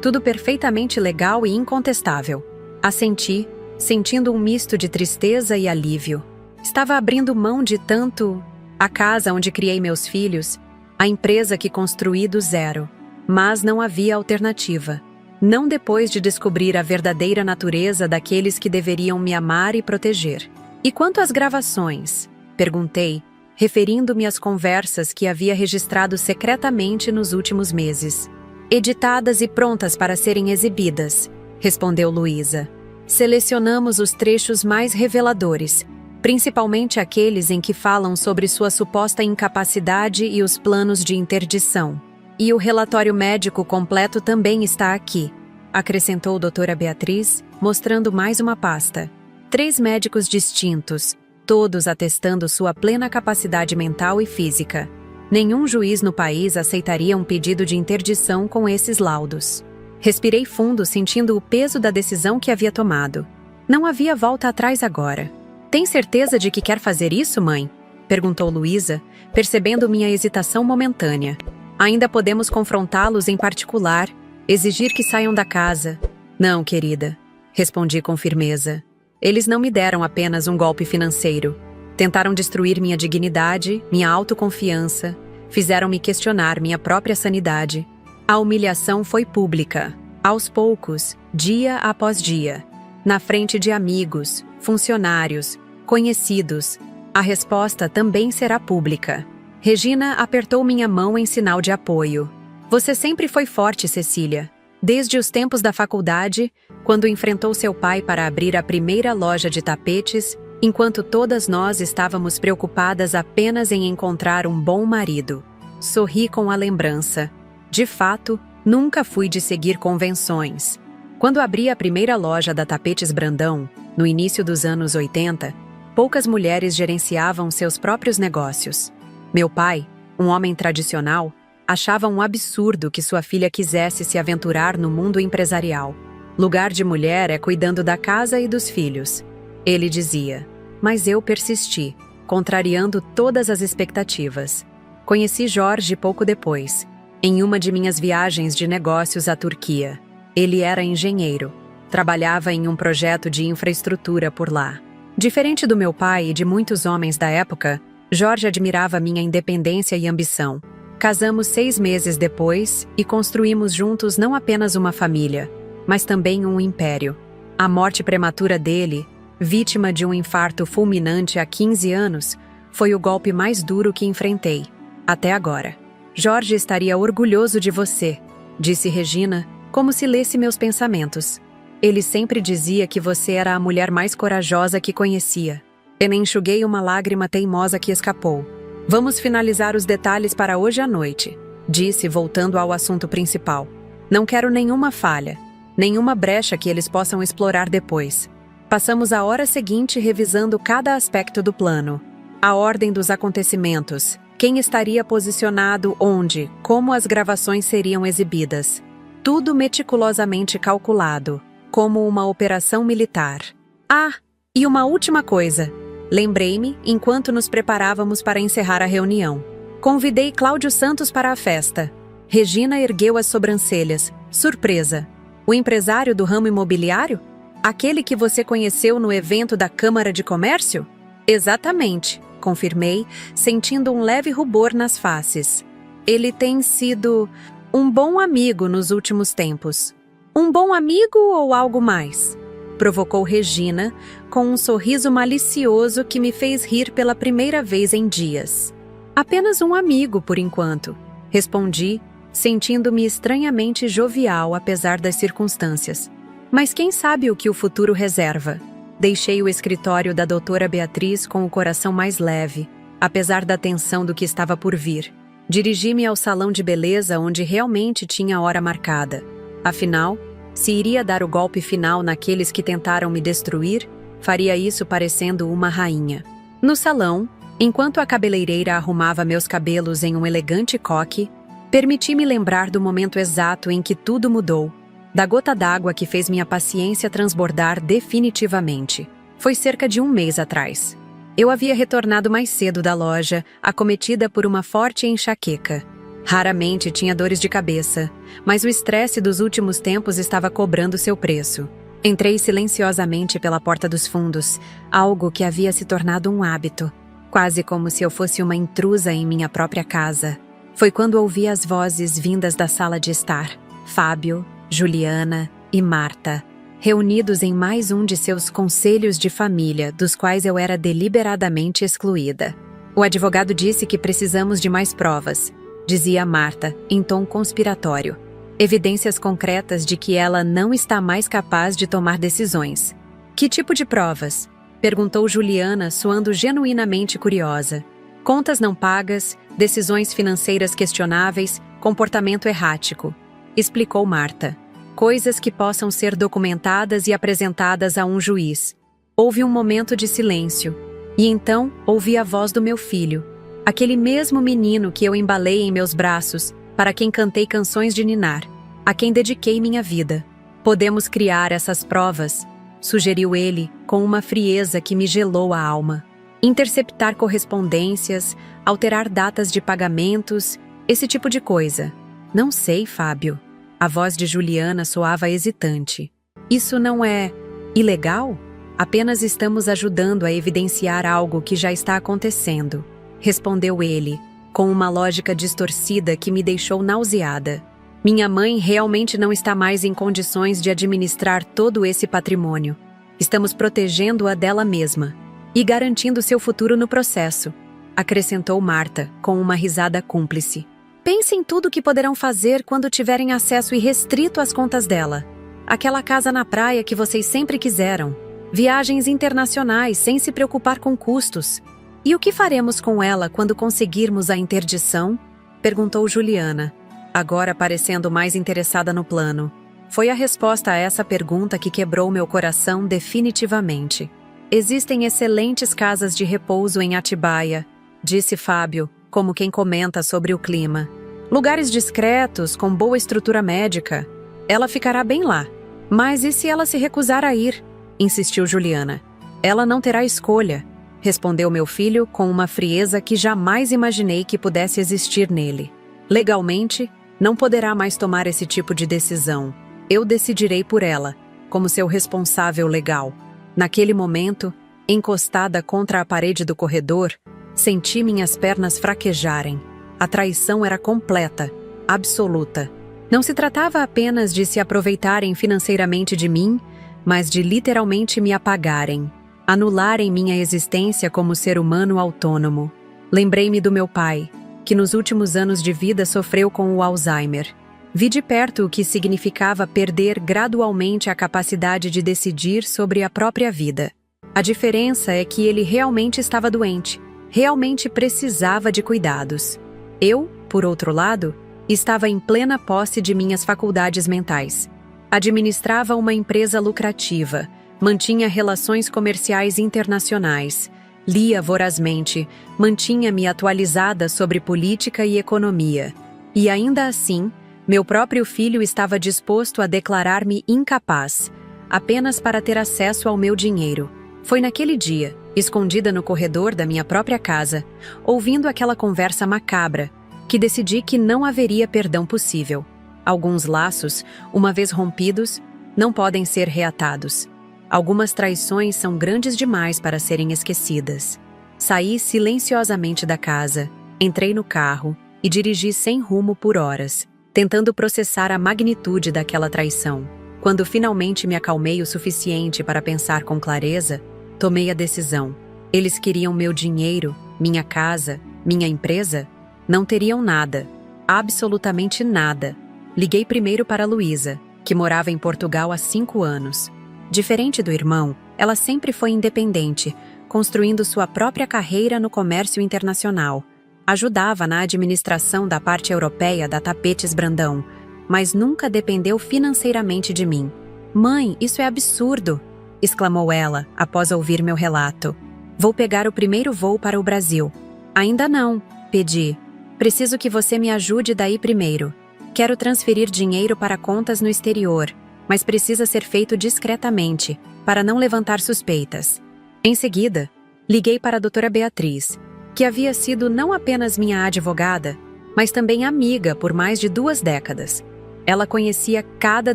Tudo perfeitamente legal e incontestável. Assenti, sentindo um misto de tristeza e alívio. Estava abrindo mão de tanto... a casa onde criei meus filhos, a empresa que construí do zero. Mas não havia alternativa. Não depois de descobrir a verdadeira natureza daqueles que deveriam me amar e proteger. E quanto às gravações? Perguntei, referindo-me às conversas que havia registrado secretamente nos últimos meses. Editadas e prontas para serem exibidas, respondeu Luísa. Selecionamos os trechos mais reveladores, principalmente aqueles em que falam sobre sua suposta incapacidade e os planos de interdição. E o relatório médico completo também está aqui, acrescentou doutora Beatriz, mostrando mais uma pasta. 3 médicos distintos, todos atestando sua plena capacidade mental e física. Nenhum juiz no país aceitaria um pedido de interdição com esses laudos. Respirei fundo, sentindo o peso da decisão que havia tomado. Não havia volta atrás agora. Tem certeza de que quer fazer isso, mãe? Perguntou Luísa, percebendo minha hesitação momentânea. Ainda podemos confrontá-los em particular, exigir que saiam da casa. Não, querida, respondi com firmeza. Eles não me deram apenas um golpe financeiro. Tentaram destruir minha dignidade, minha autoconfiança, fizeram-me questionar minha própria sanidade. A humilhação foi pública, aos poucos, dia após dia, na frente de amigos, funcionários, conhecidos. A resposta também será pública. Regina apertou minha mão em sinal de apoio. Você sempre foi forte, Cecília. Desde os tempos da faculdade, quando enfrentou seu pai para abrir a primeira loja de tapetes, enquanto todas nós estávamos preocupadas apenas em encontrar um bom marido. Sorri com a lembrança. De fato, nunca fui de seguir convenções. Quando abri a primeira loja da Tapetes Brandão, no início dos anos 80, poucas mulheres gerenciavam seus próprios negócios. Meu pai, um homem tradicional, achava um absurdo que sua filha quisesse se aventurar no mundo empresarial. Lugar de mulher é cuidando da casa e dos filhos. Ele dizia, mas eu persisti, contrariando todas as expectativas. Conheci Jorge pouco depois, em uma de minhas viagens de negócios à Turquia. Ele era engenheiro, trabalhava em um projeto de infraestrutura por lá. Diferente do meu pai e de muitos homens da época, Jorge admirava minha independência e ambição. Casamos 6 meses depois e construímos juntos não apenas uma família, mas também um império. A morte prematura dele, vítima de um infarto fulminante há 15 anos, foi o golpe mais duro que enfrentei, até agora. Jorge estaria orgulhoso de você, disse Regina, como se lesse meus pensamentos. Ele sempre dizia que você era a mulher mais corajosa que conhecia. Eu enxuguei uma lágrima teimosa que escapou. Vamos finalizar os detalhes para hoje à noite, disse, voltando ao assunto principal. Não quero nenhuma falha, nenhuma brecha que eles possam explorar depois. Passamos a hora seguinte revisando cada aspecto do plano. A ordem dos acontecimentos, quem estaria posicionado onde, como as gravações seriam exibidas. Tudo meticulosamente calculado, como uma operação militar. Ah, e uma última coisa. Lembrei-me enquanto nos preparávamos para encerrar a reunião. Convidei Cláudio Santos para a festa. Regina ergueu as sobrancelhas, surpresa. O empresário do ramo imobiliário? Aquele que você conheceu no evento da Câmara de Comércio? Exatamente, confirmei, sentindo um leve rubor nas faces. Ele tem sido um bom amigo nos últimos tempos. Um bom amigo ou algo mais? Provocou Regina, com um sorriso malicioso que me fez rir pela primeira vez em dias. Apenas um amigo, por enquanto, respondi, sentindo-me estranhamente jovial apesar das circunstâncias. Mas quem sabe o que o futuro reserva? Deixei o escritório da doutora Beatriz com o coração mais leve, apesar da tensão do que estava por vir. Dirigi-me ao salão de beleza onde realmente tinha a hora marcada. Afinal, se iria dar o golpe final naqueles que tentaram me destruir, faria isso parecendo uma rainha. No salão, enquanto a cabeleireira arrumava meus cabelos em um elegante coque, permiti-me lembrar do momento exato em que tudo mudou, da gota d'água que fez minha paciência transbordar definitivamente. Foi cerca de 1 mês atrás. Eu havia retornado mais cedo da loja, acometida por uma forte enxaqueca. Raramente tinha dores de cabeça, mas o estresse dos últimos tempos estava cobrando seu preço. Entrei silenciosamente pela porta dos fundos, algo que havia se tornado um hábito, quase como se eu fosse uma intrusa em minha própria casa. Foi quando ouvi as vozes vindas da sala de estar, Fábio, Juliana e Marta, reunidos em mais um de seus conselhos de família, dos quais eu era deliberadamente excluída. O advogado disse que precisamos de mais provas, dizia Marta, em tom conspiratório. Evidências concretas de que ela não está mais capaz de tomar decisões. Que tipo de provas? Perguntou Juliana, soando genuinamente curiosa. Contas não pagas, decisões financeiras questionáveis, comportamento errático, explicou Marta. Coisas que possam ser documentadas e apresentadas a um juiz. Houve um momento de silêncio, e então ouvi a voz do meu filho. Aquele mesmo menino que eu embalei em meus braços, para quem cantei canções de ninar, a quem dediquei minha vida. Podemos criar essas provas, sugeriu ele, com uma frieza que me gelou a alma. Interceptar correspondências, alterar datas de pagamentos, esse tipo de coisa. Não sei, Fábio. A voz de Juliana soava hesitante. Isso não é ilegal? Apenas estamos ajudando a evidenciar algo que já está acontecendo, respondeu ele, com uma lógica distorcida que me deixou nauseada. Minha mãe realmente não está mais em condições de administrar todo esse patrimônio. Estamos protegendo-a dela mesma e garantindo seu futuro no processo, acrescentou Marta, com uma risada cúmplice. Pense em tudo que poderão fazer quando tiverem acesso irrestrito às contas dela. Aquela casa na praia que vocês sempre quiseram. Viagens internacionais sem se preocupar com custos. E o que faremos com ela quando conseguirmos a interdição? Perguntou Juliana, agora parecendo mais interessada no plano. Foi a resposta a essa pergunta que quebrou meu coração definitivamente. Existem excelentes casas de repouso em Atibaia, disse Fábio, como quem comenta sobre o clima. Lugares discretos, com boa estrutura médica. Ela ficará bem lá. Mas e se ela se recusar a ir? Insistiu Juliana. Ela não terá escolha, respondeu meu filho com uma frieza que jamais imaginei que pudesse existir nele. Legalmente, não poderá mais tomar esse tipo de decisão. Eu decidirei por ela, como seu responsável legal. Naquele momento, encostada contra a parede do corredor, senti minhas pernas fraquejarem. A traição era completa, absoluta. Não se tratava apenas de se aproveitarem financeiramente de mim, mas de literalmente me apagarem, anularem minha existência como ser humano autônomo. Lembrei-me do meu pai, que nos últimos anos de vida sofreu com o Alzheimer. Vi de perto o que significava perder gradualmente a capacidade de decidir sobre a própria vida. A diferença é que ele realmente estava doente, realmente precisava de cuidados. Eu, por outro lado, estava em plena posse de minhas faculdades mentais. Administrava uma empresa lucrativa, mantinha relações comerciais internacionais, lia vorazmente, mantinha-me atualizada sobre política e economia. E ainda assim, meu próprio filho estava disposto a declarar-me incapaz, apenas para ter acesso ao meu dinheiro. Foi naquele dia, escondida no corredor da minha própria casa, ouvindo aquela conversa macabra, que decidi que não haveria perdão possível. Alguns laços, uma vez rompidos, não podem ser reatados. Algumas traições são grandes demais para serem esquecidas. Saí silenciosamente da casa, entrei no carro e dirigi sem rumo por horas, tentando processar a magnitude daquela traição. Quando finalmente me acalmei o suficiente para pensar com clareza, tomei a decisão. Eles queriam meu dinheiro, minha casa, minha empresa? Não teriam nada, absolutamente nada. Liguei primeiro para Luísa, que morava em Portugal há 5 anos. Diferente do irmão, ela sempre foi independente, construindo sua própria carreira no comércio internacional. Ajudava na administração da parte europeia da Tapetes Brandão, mas nunca dependeu financeiramente de mim. "Mãe, isso é absurdo!" exclamou ela, após ouvir meu relato. "Vou pegar o primeiro voo para o Brasil." "Ainda não", pedi. "Preciso que você me ajude daí primeiro. Quero transferir dinheiro para contas no exterior, mas precisa ser feito discretamente, para não levantar suspeitas." Em seguida, liguei para a doutora Beatriz, que havia sido não apenas minha advogada, mas também amiga por mais de 2 décadas. Ela conhecia cada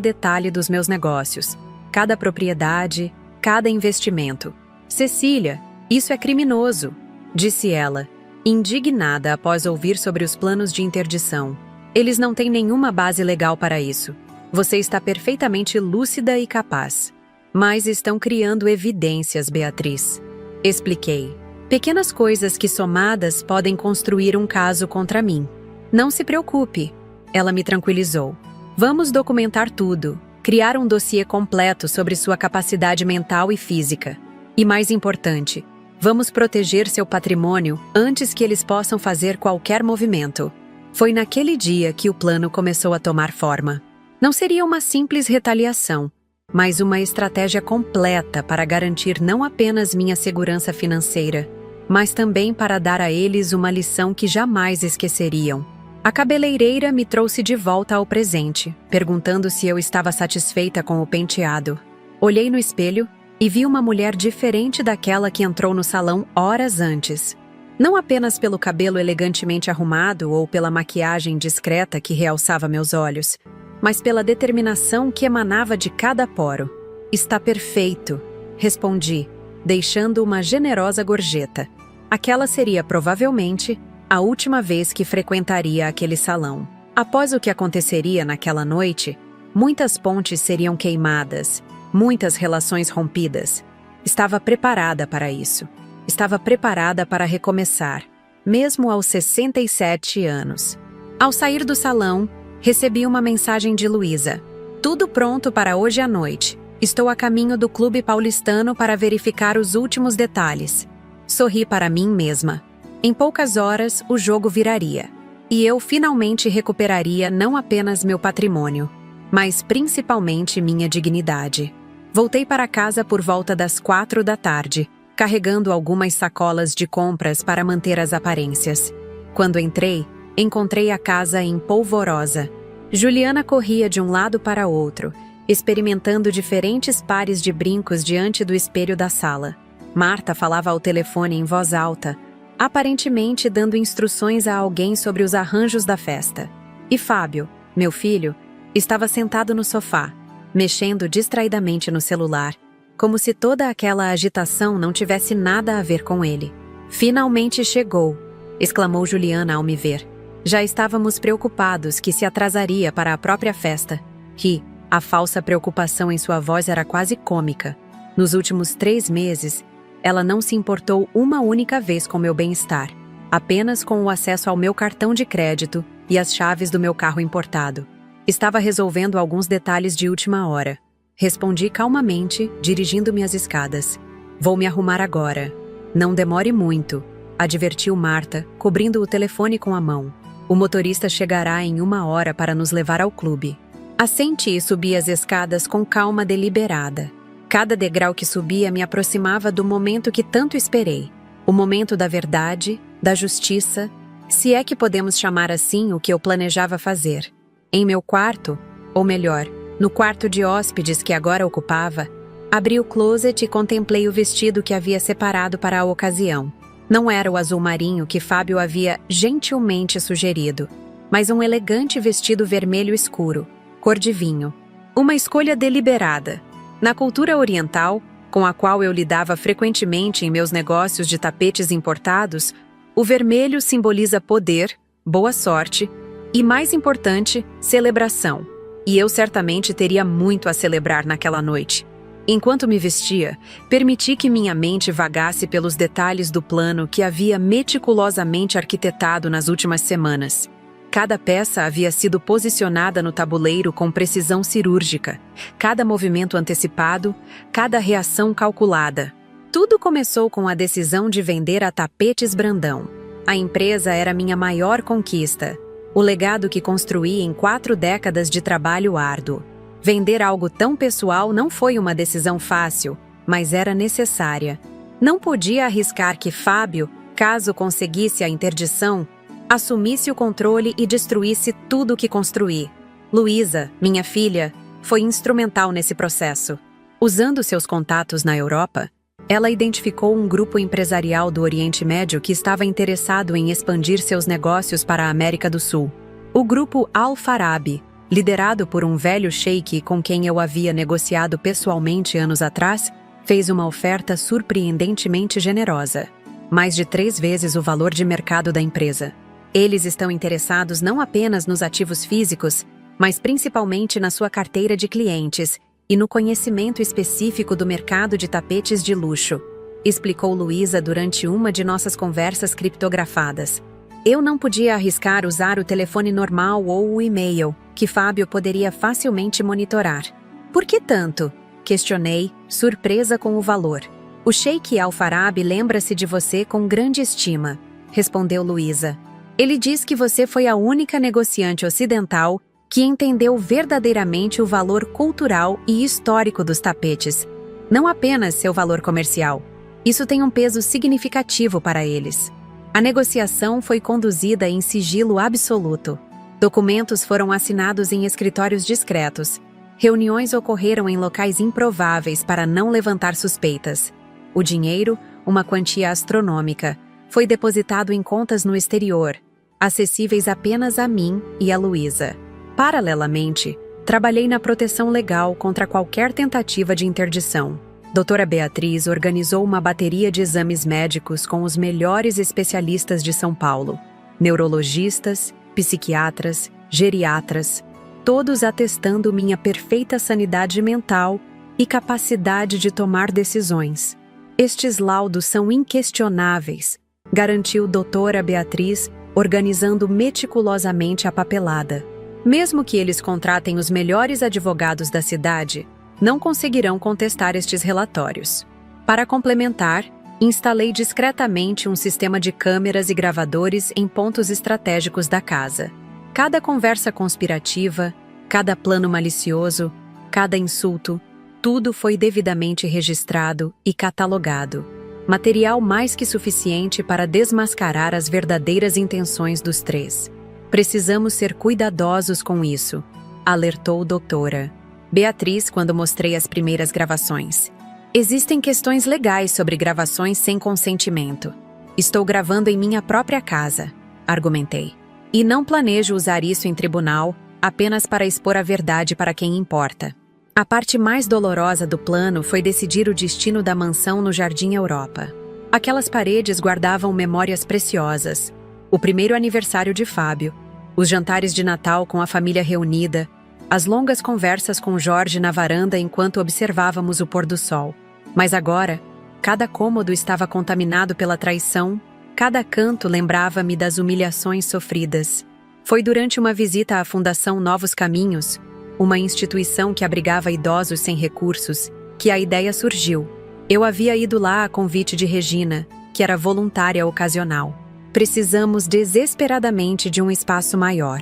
detalhe dos meus negócios, cada propriedade, cada investimento. "Cecília, isso é criminoso", disse ela, indignada após ouvir sobre os planos de interdição. "Eles não têm nenhuma base legal para isso. Você está perfeitamente lúcida e capaz. Mas estão criando evidências, Beatriz." Expliquei. "Pequenas coisas que somadas podem construir um caso contra mim." "Não se preocupe", ela me tranquilizou. "Vamos documentar tudo, criar um dossiê completo sobre sua capacidade mental e física. E mais importante, vamos proteger seu patrimônio antes que eles possam fazer qualquer movimento." Foi naquele dia que o plano começou a tomar forma. Não seria uma simples retaliação, mas uma estratégia completa para garantir não apenas minha segurança financeira, mas também para dar a eles uma lição que jamais esqueceriam. A cabeleireira me trouxe de volta ao presente, perguntando se eu estava satisfeita com o penteado. Olhei no espelho e vi uma mulher diferente daquela que entrou no salão horas antes. Não apenas pelo cabelo elegantemente arrumado ou pela maquiagem discreta que realçava meus olhos, mas pela determinação que emanava de cada poro. "Está perfeito", respondi, deixando uma generosa gorjeta. Aquela seria provavelmente a última vez que frequentaria aquele salão. Após o que aconteceria naquela noite, muitas pontes seriam queimadas, muitas relações rompidas. Estava preparada para isso. Estava preparada para recomeçar, mesmo aos 67 anos. Ao sair do salão, recebi uma mensagem de Luísa. "Tudo pronto para hoje à noite. Estou a caminho do Clube Paulistano para verificar os últimos detalhes." Sorri para mim mesma. Em poucas horas, o jogo viraria. E eu finalmente recuperaria não apenas meu patrimônio, mas principalmente minha dignidade. Voltei para casa por volta das 4 da tarde, carregando algumas sacolas de compras para manter as aparências. Quando entrei, encontrei a casa em polvorosa. Juliana corria de um lado para outro, experimentando diferentes pares de brincos diante do espelho da sala. Marta falava ao telefone em voz alta, aparentemente dando instruções a alguém sobre os arranjos da festa. E Fábio, meu filho, estava sentado no sofá, mexendo distraidamente no celular, como se toda aquela agitação não tivesse nada a ver com ele. "Finalmente chegou", exclamou Juliana ao me ver. Já estávamos preocupados que se atrasaria para a própria festa. Ri, a falsa preocupação em sua voz era quase cômica. Nos últimos 3 meses, ela não se importou uma única vez com meu bem-estar, apenas com o acesso ao meu cartão de crédito e as chaves do meu carro importado. Estava resolvendo alguns detalhes de última hora. Respondi calmamente, dirigindo-me às escadas. Vou me arrumar agora. Não demore muito, advertiu Marta, cobrindo o telefone com a mão. O motorista chegará em 1 hora para nos levar ao clube. Assenti e subi as escadas com calma deliberada. Cada degrau que subia me aproximava do momento que tanto esperei. O momento da verdade, da justiça, se é que podemos chamar assim o que eu planejava fazer. Em meu quarto, ou melhor, no quarto de hóspedes que agora ocupava, abri o closet e contemplei o vestido que havia separado para a ocasião. Não era o azul marinho que Fábio havia gentilmente sugerido, mas um elegante vestido vermelho escuro, cor de vinho. Uma escolha deliberada. Na cultura oriental, com a qual eu lidava frequentemente em meus negócios de tapetes importados, o vermelho simboliza poder, boa sorte e, mais importante, celebração. E eu certamente teria muito a celebrar naquela noite. Enquanto me vestia, permiti que minha mente vagasse pelos detalhes do plano que havia meticulosamente arquitetado nas últimas semanas. Cada peça havia sido posicionada no tabuleiro com precisão cirúrgica, cada movimento antecipado, cada reação calculada. Tudo começou com a decisão de vender a Tapetes Brandão. A empresa era minha maior conquista, o legado que construí em 4 décadas de trabalho árduo. Vender algo tão pessoal não foi uma decisão fácil, mas era necessária. Não podia arriscar que Fábio, caso conseguisse a interdição, assumisse o controle e destruísse tudo o que construí. Luísa, minha filha, foi instrumental nesse processo. Usando seus contatos na Europa, ela identificou um grupo empresarial do Oriente Médio que estava interessado em expandir seus negócios para a América do Sul. O grupo Al-Farabi, liderado por um velho sheik com quem eu havia negociado pessoalmente anos atrás, fez uma oferta surpreendentemente generosa. Mais de 3 vezes o valor de mercado da empresa. Eles estão interessados não apenas nos ativos físicos, mas principalmente na sua carteira de clientes e no conhecimento específico do mercado de tapetes de luxo, explicou Luísa durante uma de nossas conversas criptografadas. Eu não podia arriscar usar o telefone normal ou o e-mail, que Fábio poderia facilmente monitorar. Por que tanto? Questionei, surpresa com o valor. O Sheik Al-Farabi lembra-se de você com grande estima, respondeu Luísa. Ele diz que você foi a única negociante ocidental que entendeu verdadeiramente o valor cultural e histórico dos tapetes, não apenas seu valor comercial. Isso tem um peso significativo para eles. A negociação foi conduzida em sigilo absoluto. Documentos foram assinados em escritórios discretos. Reuniões ocorreram em locais improváveis para não levantar suspeitas. O dinheiro, uma quantia astronômica, foi depositado em contas no exterior, acessíveis apenas a mim e a Luísa. Paralelamente, trabalhei na proteção legal contra qualquer tentativa de interdição. Doutora Beatriz organizou uma bateria de exames médicos com os melhores especialistas de São Paulo, neurologistas, psiquiatras, geriatras, todos atestando minha perfeita sanidade mental e capacidade de tomar decisões. Estes laudos são inquestionáveis, garantiu doutora Beatriz, organizando meticulosamente a papelada. Mesmo que eles contratem os melhores advogados da cidade, não conseguirão contestar estes relatórios. Para complementar, instalei discretamente um sistema de câmeras e gravadores em pontos estratégicos da casa. Cada conversa conspirativa, cada plano malicioso, cada insulto, tudo foi devidamente registrado e catalogado. Material mais que suficiente para desmascarar as verdadeiras intenções dos 3. Precisamos ser cuidadosos com isso, alertou doutora Beatriz quando mostrei as primeiras gravações. Existem questões legais sobre gravações sem consentimento. Estou gravando em minha própria casa, argumentei. E não planejo usar isso em tribunal apenas para expor a verdade para quem importa. A parte mais dolorosa do plano foi decidir o destino da mansão no Jardim Europa. Aquelas paredes guardavam memórias preciosas, O primeiro aniversário de Fábio, os jantares de Natal com a família reunida, as longas conversas com Jorge na varanda enquanto observávamos o pôr do sol. Mas agora, cada cômodo estava contaminado pela traição, cada canto lembrava-me das humilhações sofridas. Foi durante uma visita à Fundação Novos Caminhos, uma instituição que abrigava idosos sem recursos, que a ideia surgiu. Eu havia ido lá a convite de Regina, que era voluntária ocasional. Precisamos desesperadamente de um espaço maior,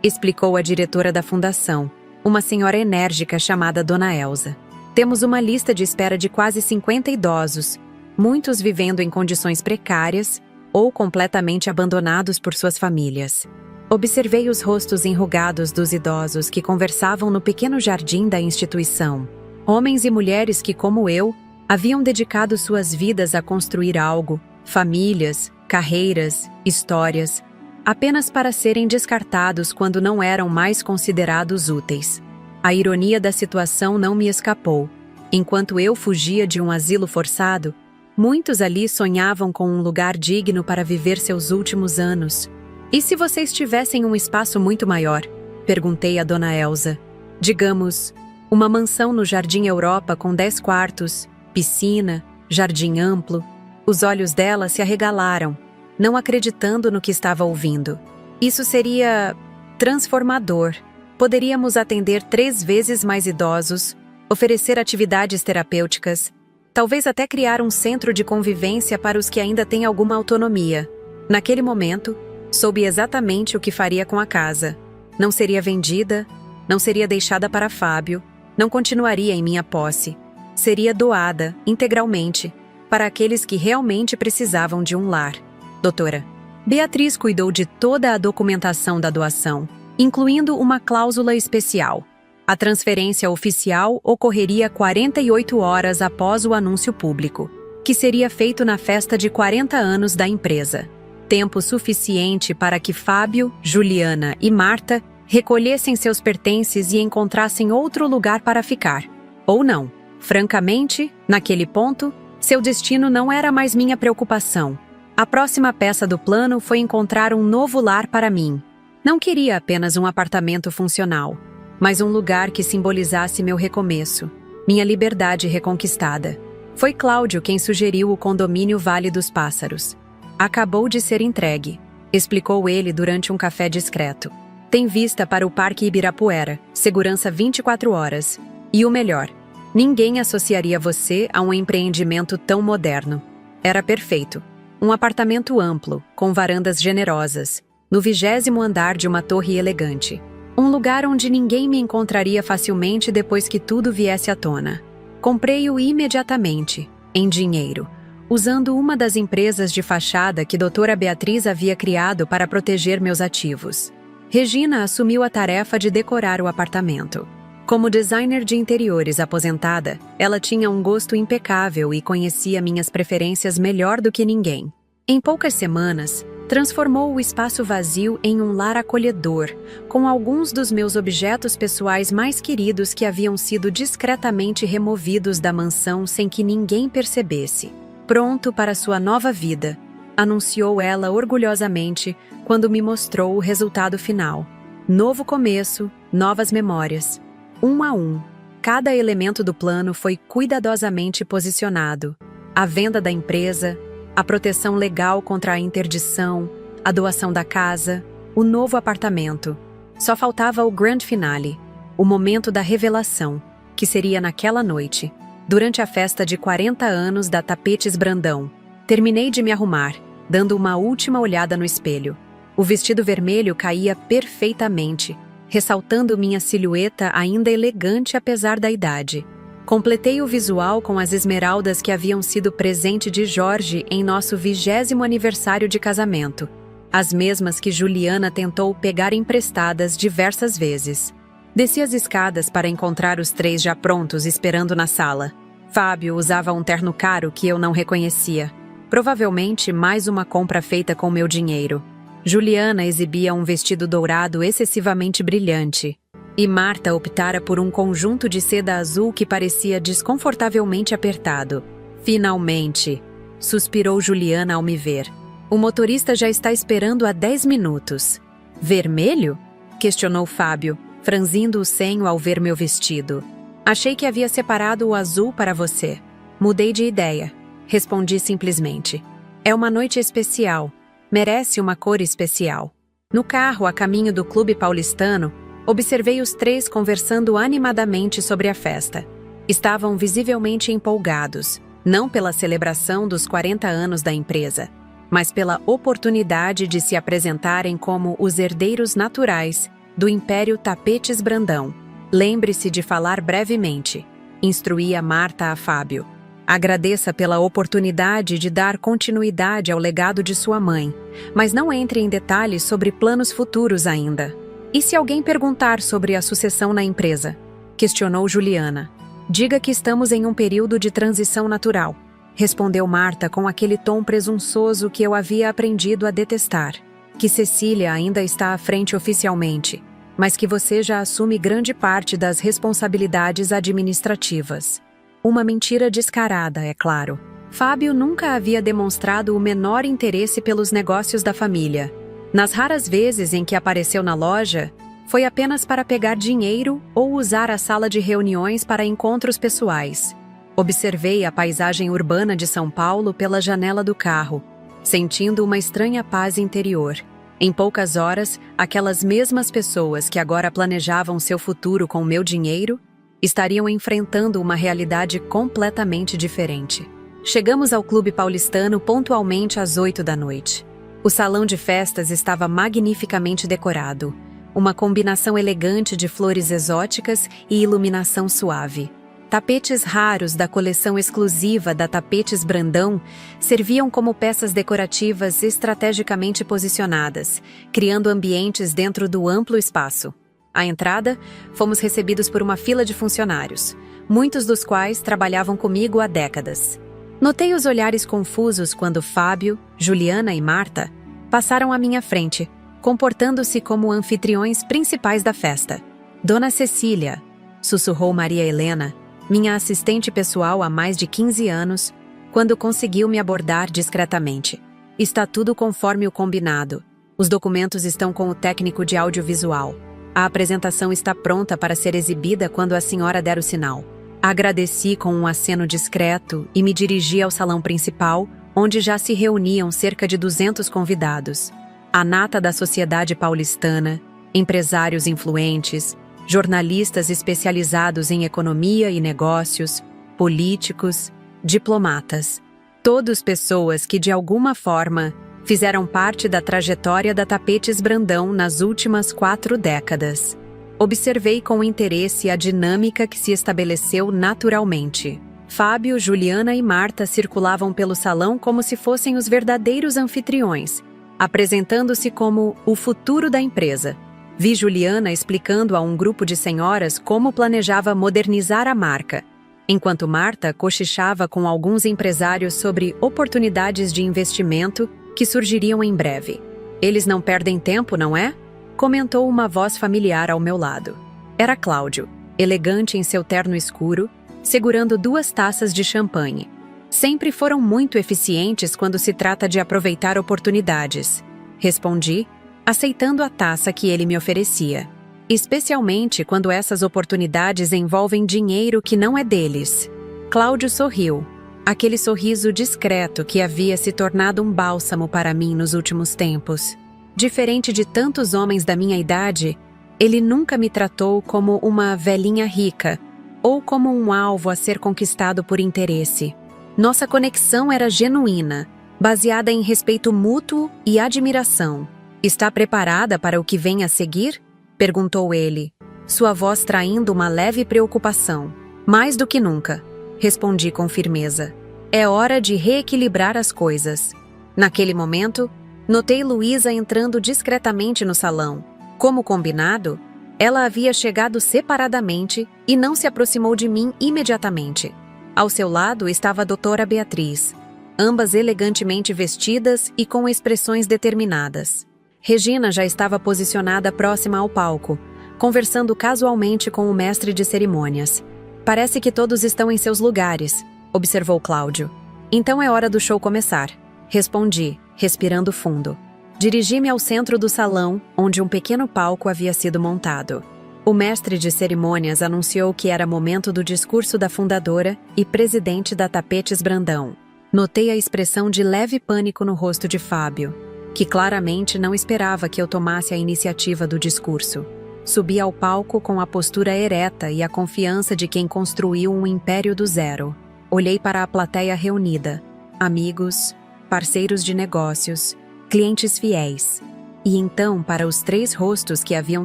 explicou a diretora da fundação, uma senhora enérgica chamada Dona Elza. Temos uma lista de espera de quase 50 idosos, muitos vivendo em condições precárias ou completamente abandonados por suas famílias. Observei os rostos enrugados dos idosos que conversavam no pequeno jardim da instituição. Homens e mulheres que, como eu, haviam dedicado suas vidas a construir algo, famílias, carreiras, histórias, apenas para serem descartados quando não eram mais considerados úteis. A ironia da situação não me escapou. Enquanto eu fugia de um asilo forçado, muitos ali sonhavam com um lugar digno para viver seus últimos anos. E se vocês tivessem um espaço muito maior? Perguntei a Dona Elza. Digamos, uma mansão no Jardim Europa com 10 quartos, piscina, jardim amplo. Os olhos dela se arregalaram, não acreditando no que estava ouvindo. Isso seria transformador. Poderíamos atender 3 vezes mais idosos, oferecer atividades terapêuticas, talvez até criar um centro de convivência para os que ainda têm alguma autonomia. Naquele momento, soube exatamente o que faria com a casa. Não seria vendida, não seria deixada para Fábio, não continuaria em minha posse. Seria doada, integralmente, para aqueles que realmente precisavam de um lar. Doutora, Beatriz cuidou de toda a documentação da doação, incluindo uma cláusula especial. A transferência oficial ocorreria 48 horas após o anúncio público, que seria feito na festa de 40 anos da empresa. Tempo suficiente para que Fábio, Juliana e Marta recolhessem seus pertences e encontrassem outro lugar para ficar. Ou não. Francamente, naquele ponto, seu destino não era mais minha preocupação. A próxima peça do plano foi encontrar um novo lar para mim. Não queria apenas um apartamento funcional, mas um lugar que simbolizasse meu recomeço, minha liberdade reconquistada. Foi Cláudio quem sugeriu o condomínio Vale dos Pássaros. Acabou de ser entregue, explicou ele durante um café discreto. Tem vista para o Parque Ibirapuera, segurança 24 horas. E o melhor, ninguém associaria você a um empreendimento tão moderno. Era perfeito. Um apartamento amplo, com varandas generosas, no 20º andar de uma torre elegante. Um lugar onde ninguém me encontraria facilmente depois que tudo viesse à tona. Comprei-o imediatamente, em dinheiro, usando uma das empresas de fachada que doutora Beatriz havia criado para proteger meus ativos. Regina assumiu a tarefa de decorar o apartamento. Como designer de interiores aposentada, ela tinha um gosto impecável e conhecia minhas preferências melhor do que ninguém. Em poucas semanas, transformou o espaço vazio em um lar acolhedor, com alguns dos meus objetos pessoais mais queridos que haviam sido discretamente removidos da mansão sem que ninguém percebesse. Pronto para sua nova vida, anunciou ela orgulhosamente quando me mostrou o resultado final. Novo começo, novas memórias. Um a um, cada elemento do plano foi cuidadosamente posicionado. A venda da empresa, a proteção legal contra a interdição, a doação da casa, o novo apartamento. Só faltava o grande finale, o momento da revelação, que seria naquela noite, durante a festa de 40 anos da Tapetes Brandão. Terminei de me arrumar, dando uma última olhada no espelho. O vestido vermelho caía perfeitamente, ressaltando minha silhueta ainda elegante apesar da idade. Completei o visual com as esmeraldas que haviam sido presente de Jorge em nosso 20º aniversário de casamento, as mesmas que Juliana tentou pegar emprestadas diversas vezes. Desci as escadas para encontrar os 3 já prontos esperando na sala. Fábio usava um terno caro que eu não reconhecia, provavelmente mais uma compra feita com meu dinheiro. Juliana exibia um vestido dourado excessivamente brilhante, e Marta optara por um conjunto de seda azul que parecia desconfortavelmente apertado. Finalmente, suspirou Juliana ao me ver. O motorista já está esperando há 10 minutos. Vermelho? Questionou Fábio, franzindo o senho ao ver meu vestido. Achei que havia separado o azul para você. Mudei de ideia. Respondi simplesmente. É uma noite especial. Merece uma cor especial. No carro, a caminho do Clube Paulistano, observei os três conversando animadamente sobre a festa. Estavam visivelmente empolgados, não pela celebração dos 40 anos da empresa, mas pela oportunidade de se apresentarem como os herdeiros naturais do Império Tapetes Brandão. Lembre-se de falar brevemente, instruía Marta a Fábio. Agradeça pela oportunidade de dar continuidade ao legado de sua mãe, mas não entre em detalhes sobre planos futuros ainda. E se alguém perguntar sobre a sucessão na empresa? Questionou Juliana. Diga que estamos em um período de transição natural, respondeu Marta com aquele tom presunçoso que eu havia aprendido a detestar. Que Cecília ainda está à frente oficialmente, mas que você já assume grande parte das responsabilidades administrativas. Uma mentira descarada, é claro. Fábio nunca havia demonstrado o menor interesse pelos negócios da família. Nas raras vezes em que apareceu na loja, foi apenas para pegar dinheiro ou usar a sala de reuniões para encontros pessoais. Observei a paisagem urbana de São Paulo pela janela do carro, sentindo uma estranha paz interior. Em poucas horas, aquelas mesmas pessoas que agora planejavam seu futuro com meu dinheiro, estariam enfrentando uma realidade completamente diferente. Chegamos ao Clube Paulistano pontualmente às 8 da noite. O salão de festas estava magnificamente decorado, uma combinação elegante de flores exóticas e iluminação suave. Tapetes raros da coleção exclusiva da Tapetes Brandão serviam como peças decorativas estrategicamente posicionadas, criando ambientes dentro do amplo espaço. À entrada, fomos recebidos por uma fila de funcionários, muitos dos quais trabalhavam comigo há décadas. Notei os olhares confusos quando Fábio, Juliana e Marta passaram à minha frente, comportando-se como anfitriões principais da festa. Dona Cecília, sussurrou Maria Helena, minha assistente pessoal há mais de 15 anos, quando conseguiu me abordar discretamente. Está tudo conforme o combinado. Os documentos estão com o técnico de audiovisual. A apresentação está pronta para ser exibida quando a senhora der o sinal. Agradeci com um aceno discreto e me dirigi ao salão principal, onde já se reuniam cerca de 200 convidados. A nata da sociedade paulistana, empresários influentes, jornalistas especializados em economia e negócios, políticos, diplomatas. Todos pessoas que, de alguma forma, fizeram parte da trajetória da Tapetes Brandão nas últimas 4 décadas. Observei com interesse a dinâmica que se estabeleceu naturalmente. Fábio, Juliana e Marta circulavam pelo salão como se fossem os verdadeiros anfitriões, apresentando-se como o futuro da empresa. Vi Juliana explicando a um grupo de senhoras como planejava modernizar a marca, enquanto Marta cochichava com alguns empresários sobre oportunidades de investimento que surgiriam em breve. Eles não perdem tempo, não é? Comentou uma voz familiar ao meu lado. Era Cláudio, elegante em seu terno escuro, segurando 2 taças de champanhe. Sempre foram muito eficientes quando se trata de aproveitar oportunidades, respondi, aceitando a taça que ele me oferecia. Especialmente quando essas oportunidades envolvem dinheiro que não é deles. Cláudio sorriu. Aquele sorriso discreto que havia se tornado um bálsamo para mim nos últimos tempos. Diferente de tantos homens da minha idade, ele nunca me tratou como uma velhinha rica ou como um alvo a ser conquistado por interesse. Nossa conexão era genuína, baseada em respeito mútuo e admiração. Está preparada para o que vem a seguir? Perguntou ele, sua voz traindo uma leve preocupação. Mais do que nunca, respondi com firmeza. É hora de reequilibrar as coisas. Naquele momento, notei Luísa entrando discretamente no salão. Como combinado, ela havia chegado separadamente e não se aproximou de mim imediatamente. Ao seu lado estava a doutora Beatriz, ambas elegantemente vestidas e com expressões determinadas. Regina já estava posicionada próxima ao palco, conversando casualmente com o mestre de cerimônias. Parece que todos estão em seus lugares, observou Cláudio. Então é hora do show começar, respondi, respirando fundo. Dirigi-me ao centro do salão, onde um pequeno palco havia sido montado. O mestre de cerimônias anunciou que era momento do discurso da fundadora e presidente da Tapetes Brandão. Notei a expressão de leve pânico no rosto de Fábio, que claramente não esperava que eu tomasse a iniciativa do discurso. Subi ao palco com a postura ereta e a confiança de quem construiu um império do zero. Olhei para a plateia reunida, amigos, parceiros de negócios, clientes fiéis, e então para os 3 rostos que haviam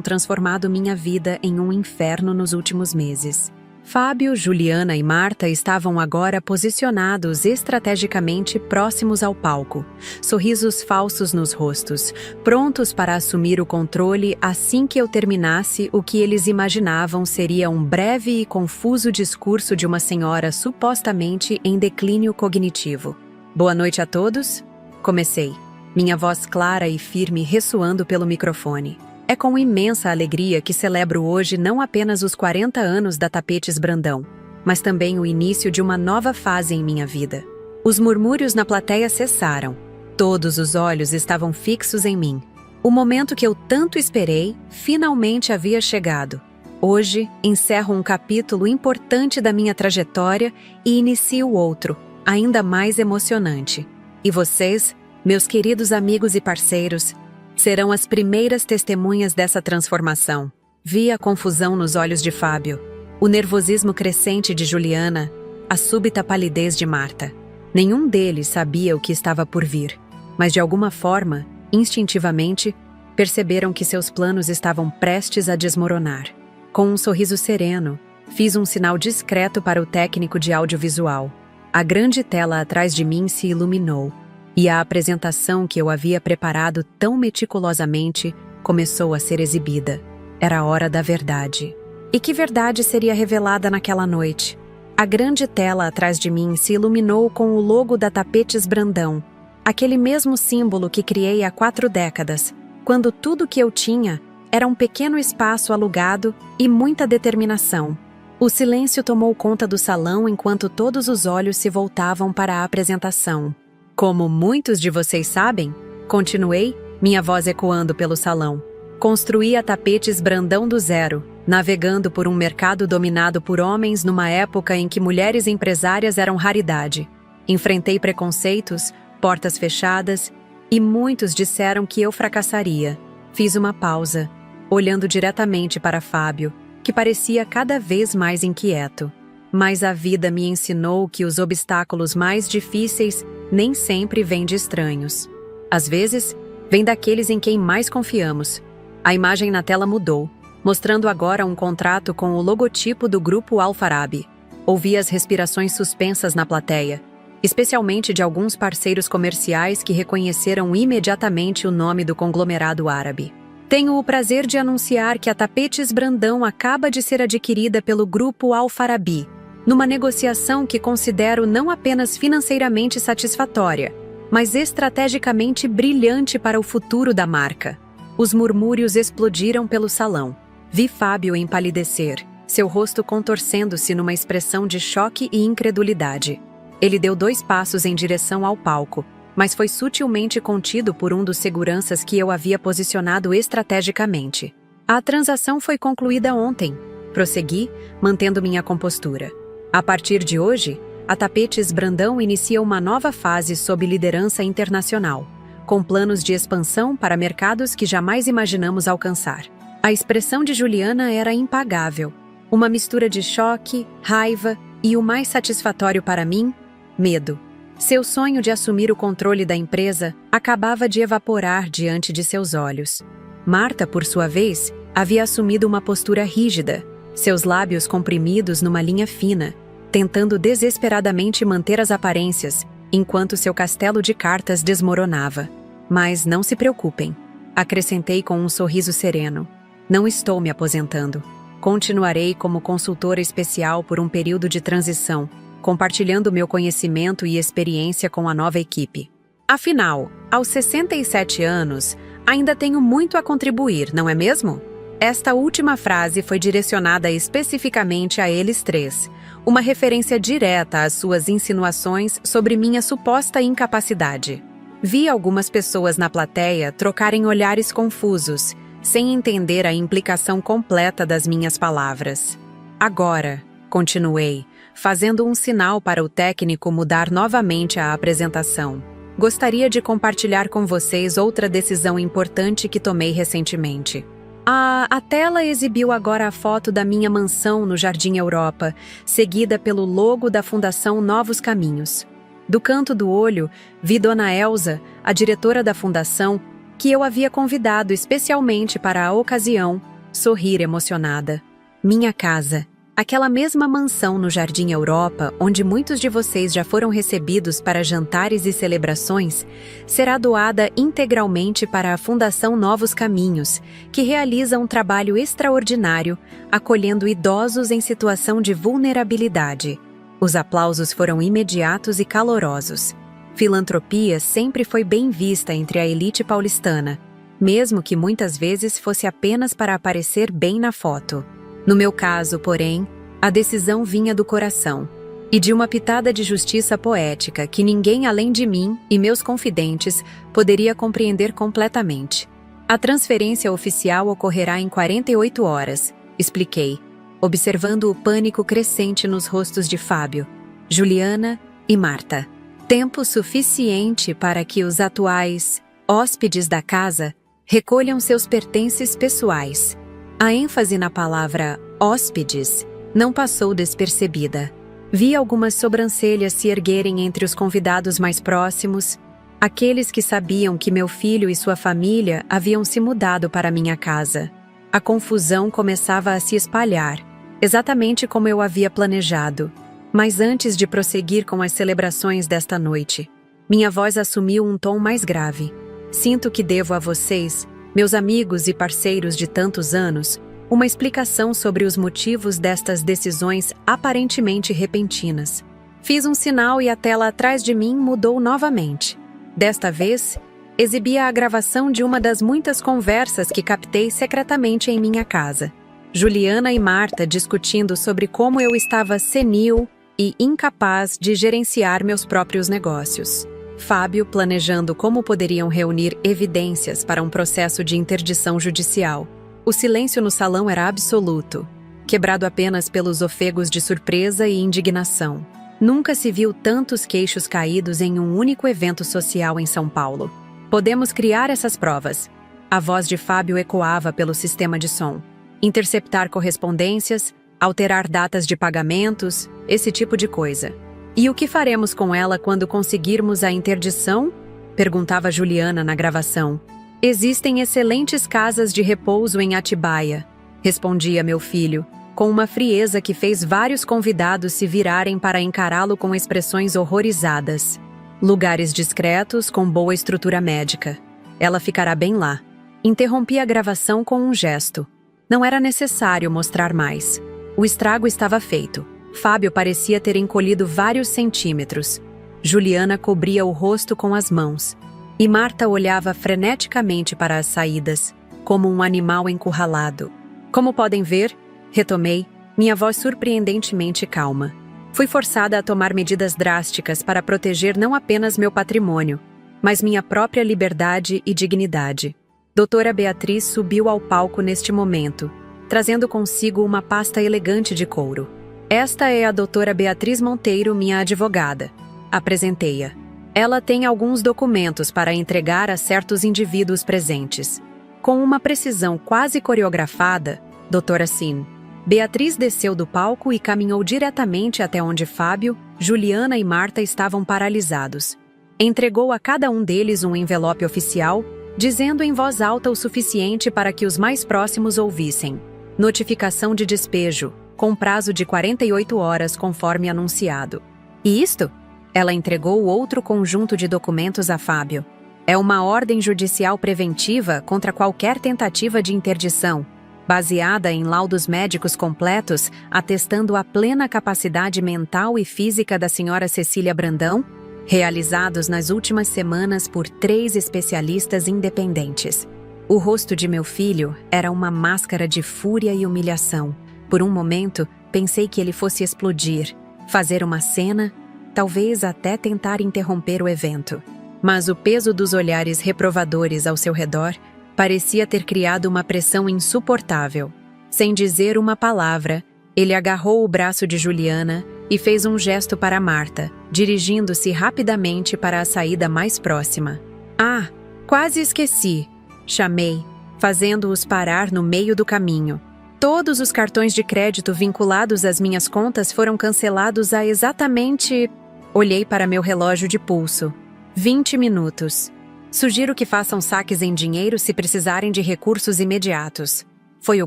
transformado minha vida em um inferno nos últimos meses. Fábio, Juliana e Marta estavam agora posicionados estrategicamente próximos ao palco, sorrisos falsos nos rostos, prontos para assumir o controle assim que eu terminasse o que eles imaginavam seria um breve e confuso discurso de uma senhora supostamente em declínio cognitivo. Boa noite a todos. Comecei, minha voz clara e firme ressoando pelo microfone. É com imensa alegria que celebro hoje não apenas os 40 anos da Tapetes Brandão, mas também o início de uma nova fase em minha vida. Os murmúrios na plateia cessaram. Todos os olhos estavam fixos em mim. O momento que eu tanto esperei finalmente havia chegado. Hoje, encerro um capítulo importante da minha trajetória e inicio outro, ainda mais emocionante. E vocês, meus queridos amigos e parceiros, serão as primeiras testemunhas dessa transformação. Vi a confusão nos olhos de Fábio, o nervosismo crescente de Juliana, a súbita palidez de Marta. Nenhum deles sabia o que estava por vir, mas de alguma forma, instintivamente, perceberam que seus planos estavam prestes a desmoronar. Com um sorriso sereno, fiz um sinal discreto para o técnico de audiovisual. A grande tela atrás de mim se iluminou, e a apresentação que eu havia preparado tão meticulosamente começou a ser exibida. Era a hora da verdade. E que verdade seria revelada naquela noite? A grande tela atrás de mim se iluminou com o logo da Tapetes Brandão, aquele mesmo símbolo que criei há 4 décadas, quando tudo que eu tinha era um pequeno espaço alugado e muita determinação. O silêncio tomou conta do salão enquanto todos os olhos se voltavam para a apresentação. Como muitos de vocês sabem, continuei, minha voz ecoando pelo salão. Construí a Tapetes Brandão do zero, navegando por um mercado dominado por homens numa época em que mulheres empresárias eram raridade. Enfrentei preconceitos, portas fechadas, e muitos disseram que eu fracassaria. Fiz uma pausa, olhando diretamente para Fábio, que parecia cada vez mais inquieto. Mas a vida me ensinou que os obstáculos mais difíceis nem sempre vêm de estranhos. Às vezes, vêm daqueles em quem mais confiamos. A imagem na tela mudou, mostrando agora um contrato com o logotipo do Grupo Al-Farabi. Ouvi as respirações suspensas na plateia, especialmente de alguns parceiros comerciais que reconheceram imediatamente o nome do conglomerado árabe. Tenho o prazer de anunciar que a Tapetes Brandão acaba de ser adquirida pelo Grupo Al-Farabi, numa negociação que considero não apenas financeiramente satisfatória, mas estrategicamente brilhante para o futuro da marca. Os murmúrios explodiram pelo salão. Vi Fábio empalidecer, seu rosto contorcendo-se numa expressão de choque e incredulidade. Ele deu 2 passos em direção ao palco, mas foi sutilmente contido por um dos seguranças que eu havia posicionado estrategicamente. A transação foi concluída ontem. Prossegui, mantendo minha compostura. A partir de hoje, a Tapetes Brandão inicia uma nova fase sob liderança internacional, com planos de expansão para mercados que jamais imaginamos alcançar. A expressão de Juliana era impagável, uma mistura de choque, raiva e, o mais satisfatório para mim, medo. Seu sonho de assumir o controle da empresa acabava de evaporar diante de seus olhos. Marta, por sua vez, havia assumido uma postura rígida, seus lábios comprimidos numa linha fina, tentando desesperadamente manter as aparências, enquanto seu castelo de cartas desmoronava. Mas não se preocupem, acrescentei com um sorriso sereno. Não estou me aposentando. Continuarei como consultora especial por um período de transição, compartilhando meu conhecimento e experiência com a nova equipe. Afinal, aos 67 anos, ainda tenho muito a contribuir, não é mesmo? Esta última frase foi direcionada especificamente a eles 3, uma referência direta às suas insinuações sobre minha suposta incapacidade. Vi algumas pessoas na plateia trocarem olhares confusos, sem entender a implicação completa das minhas palavras. Agora, continuei, fazendo um sinal para o técnico mudar novamente a apresentação. Gostaria de compartilhar com vocês outra decisão importante que tomei recentemente. A tela exibiu agora a foto da minha mansão no Jardim Europa, seguida pelo logo da Fundação Novos Caminhos. Do canto do olho, vi Dona Elsa, a diretora da fundação, que eu havia convidado especialmente para a ocasião, sorrir emocionada. Minha casa, aquela mesma mansão no Jardim Europa, onde muitos de vocês já foram recebidos para jantares e celebrações, será doada integralmente para a Fundação Novos Caminhos, que realiza um trabalho extraordinário, acolhendo idosos em situação de vulnerabilidade. Os aplausos foram imediatos e calorosos. Filantropia sempre foi bem vista entre a elite paulistana, mesmo que muitas vezes fosse apenas para aparecer bem na foto. No meu caso, porém, a decisão vinha do coração e de uma pitada de justiça poética que ninguém além de mim e meus confidentes poderia compreender completamente. A transferência oficial ocorrerá em 48 horas, expliquei, observando o pânico crescente nos rostos de Fábio, Juliana e Marta. Tempo suficiente para que os atuais hóspedes da casa recolham seus pertences pessoais. A ênfase na palavra hóspedes não passou despercebida. Vi algumas sobrancelhas se erguerem entre os convidados mais próximos, aqueles que sabiam que meu filho e sua família haviam se mudado para minha casa. A confusão começava a se espalhar, exatamente como eu havia planejado. Mas antes de prosseguir com as celebrações desta noite, minha voz assumiu um tom mais grave. Sinto que devo a vocês, meus amigos e parceiros de tantos anos, uma explicação sobre os motivos destas decisões aparentemente repentinas. Fiz um sinal e a tela atrás de mim mudou novamente. Desta vez, exibia a gravação de uma das muitas conversas que captei secretamente em minha casa. Juliana e Marta discutindo sobre como eu estava senil e incapaz de gerenciar meus próprios negócios. Fábio planejando como poderiam reunir evidências para um processo de interdição judicial. O silêncio no salão era absoluto, quebrado apenas pelos ofegos de surpresa e indignação. Nunca se viu tantos queixos caídos em um único evento social em São Paulo. Podemos criar essas provas. A voz de Fábio ecoava pelo sistema de som. Interceptar correspondências, alterar datas de pagamentos, esse tipo de coisa. E o que faremos com ela quando conseguirmos a interdição? Perguntava Juliana na gravação. Existem excelentes casas de repouso em Atibaia, respondia meu filho, com uma frieza que fez vários convidados se virarem para encará-lo com expressões horrorizadas. Lugares discretos com boa estrutura médica. Ela ficará bem lá. Interrompi a gravação com um gesto. Não era necessário mostrar mais. O estrago estava feito. Fábio parecia ter encolhido vários centímetros. Juliana cobria o rosto com as mãos. E Marta olhava freneticamente para as saídas, como um animal encurralado. Como podem ver, retomei, minha voz surpreendentemente calma. Fui forçada a tomar medidas drásticas para proteger não apenas meu patrimônio, mas minha própria liberdade e dignidade. Doutora Beatriz subiu ao palco neste momento, trazendo consigo uma pasta elegante de couro. Esta é a doutora Beatriz Monteiro, minha advogada. Apresentei-a. Ela tem alguns documentos para entregar a certos indivíduos presentes. Com uma precisão quase coreografada, doutora Sin, Beatriz desceu do palco e caminhou diretamente até onde Fábio, Juliana e Marta estavam paralisados. Entregou a cada um deles um envelope oficial, dizendo em voz alta o suficiente para que os mais próximos ouvissem. Notificação de despejo, com prazo de 48 horas conforme anunciado. E isto? Ela entregou outro conjunto de documentos a Fábio. É uma ordem judicial preventiva contra qualquer tentativa de interdição, baseada em laudos médicos completos atestando a plena capacidade mental e física da senhora Cecília Brandão, realizados nas últimas semanas por 3 especialistas independentes. O rosto de meu filho era uma máscara de fúria e humilhação. Por um momento, pensei que ele fosse explodir, fazer uma cena, talvez até tentar interromper o evento. mas o peso dos olhares reprovadores ao seu redor parecia ter criado uma pressão insuportável. Sem dizer uma palavra, ele agarrou o braço de Juliana e fez um gesto para Marta, dirigindo-se rapidamente para a saída mais próxima. "Ah, quase esqueci", chamei, fazendo-os parar no meio do caminho. Todos os cartões de crédito vinculados às minhas contas foram cancelados há exatamente... Olhei para meu relógio de pulso. 20 minutos. Sugiro que façam saques em dinheiro se precisarem de recursos imediatos. Foi o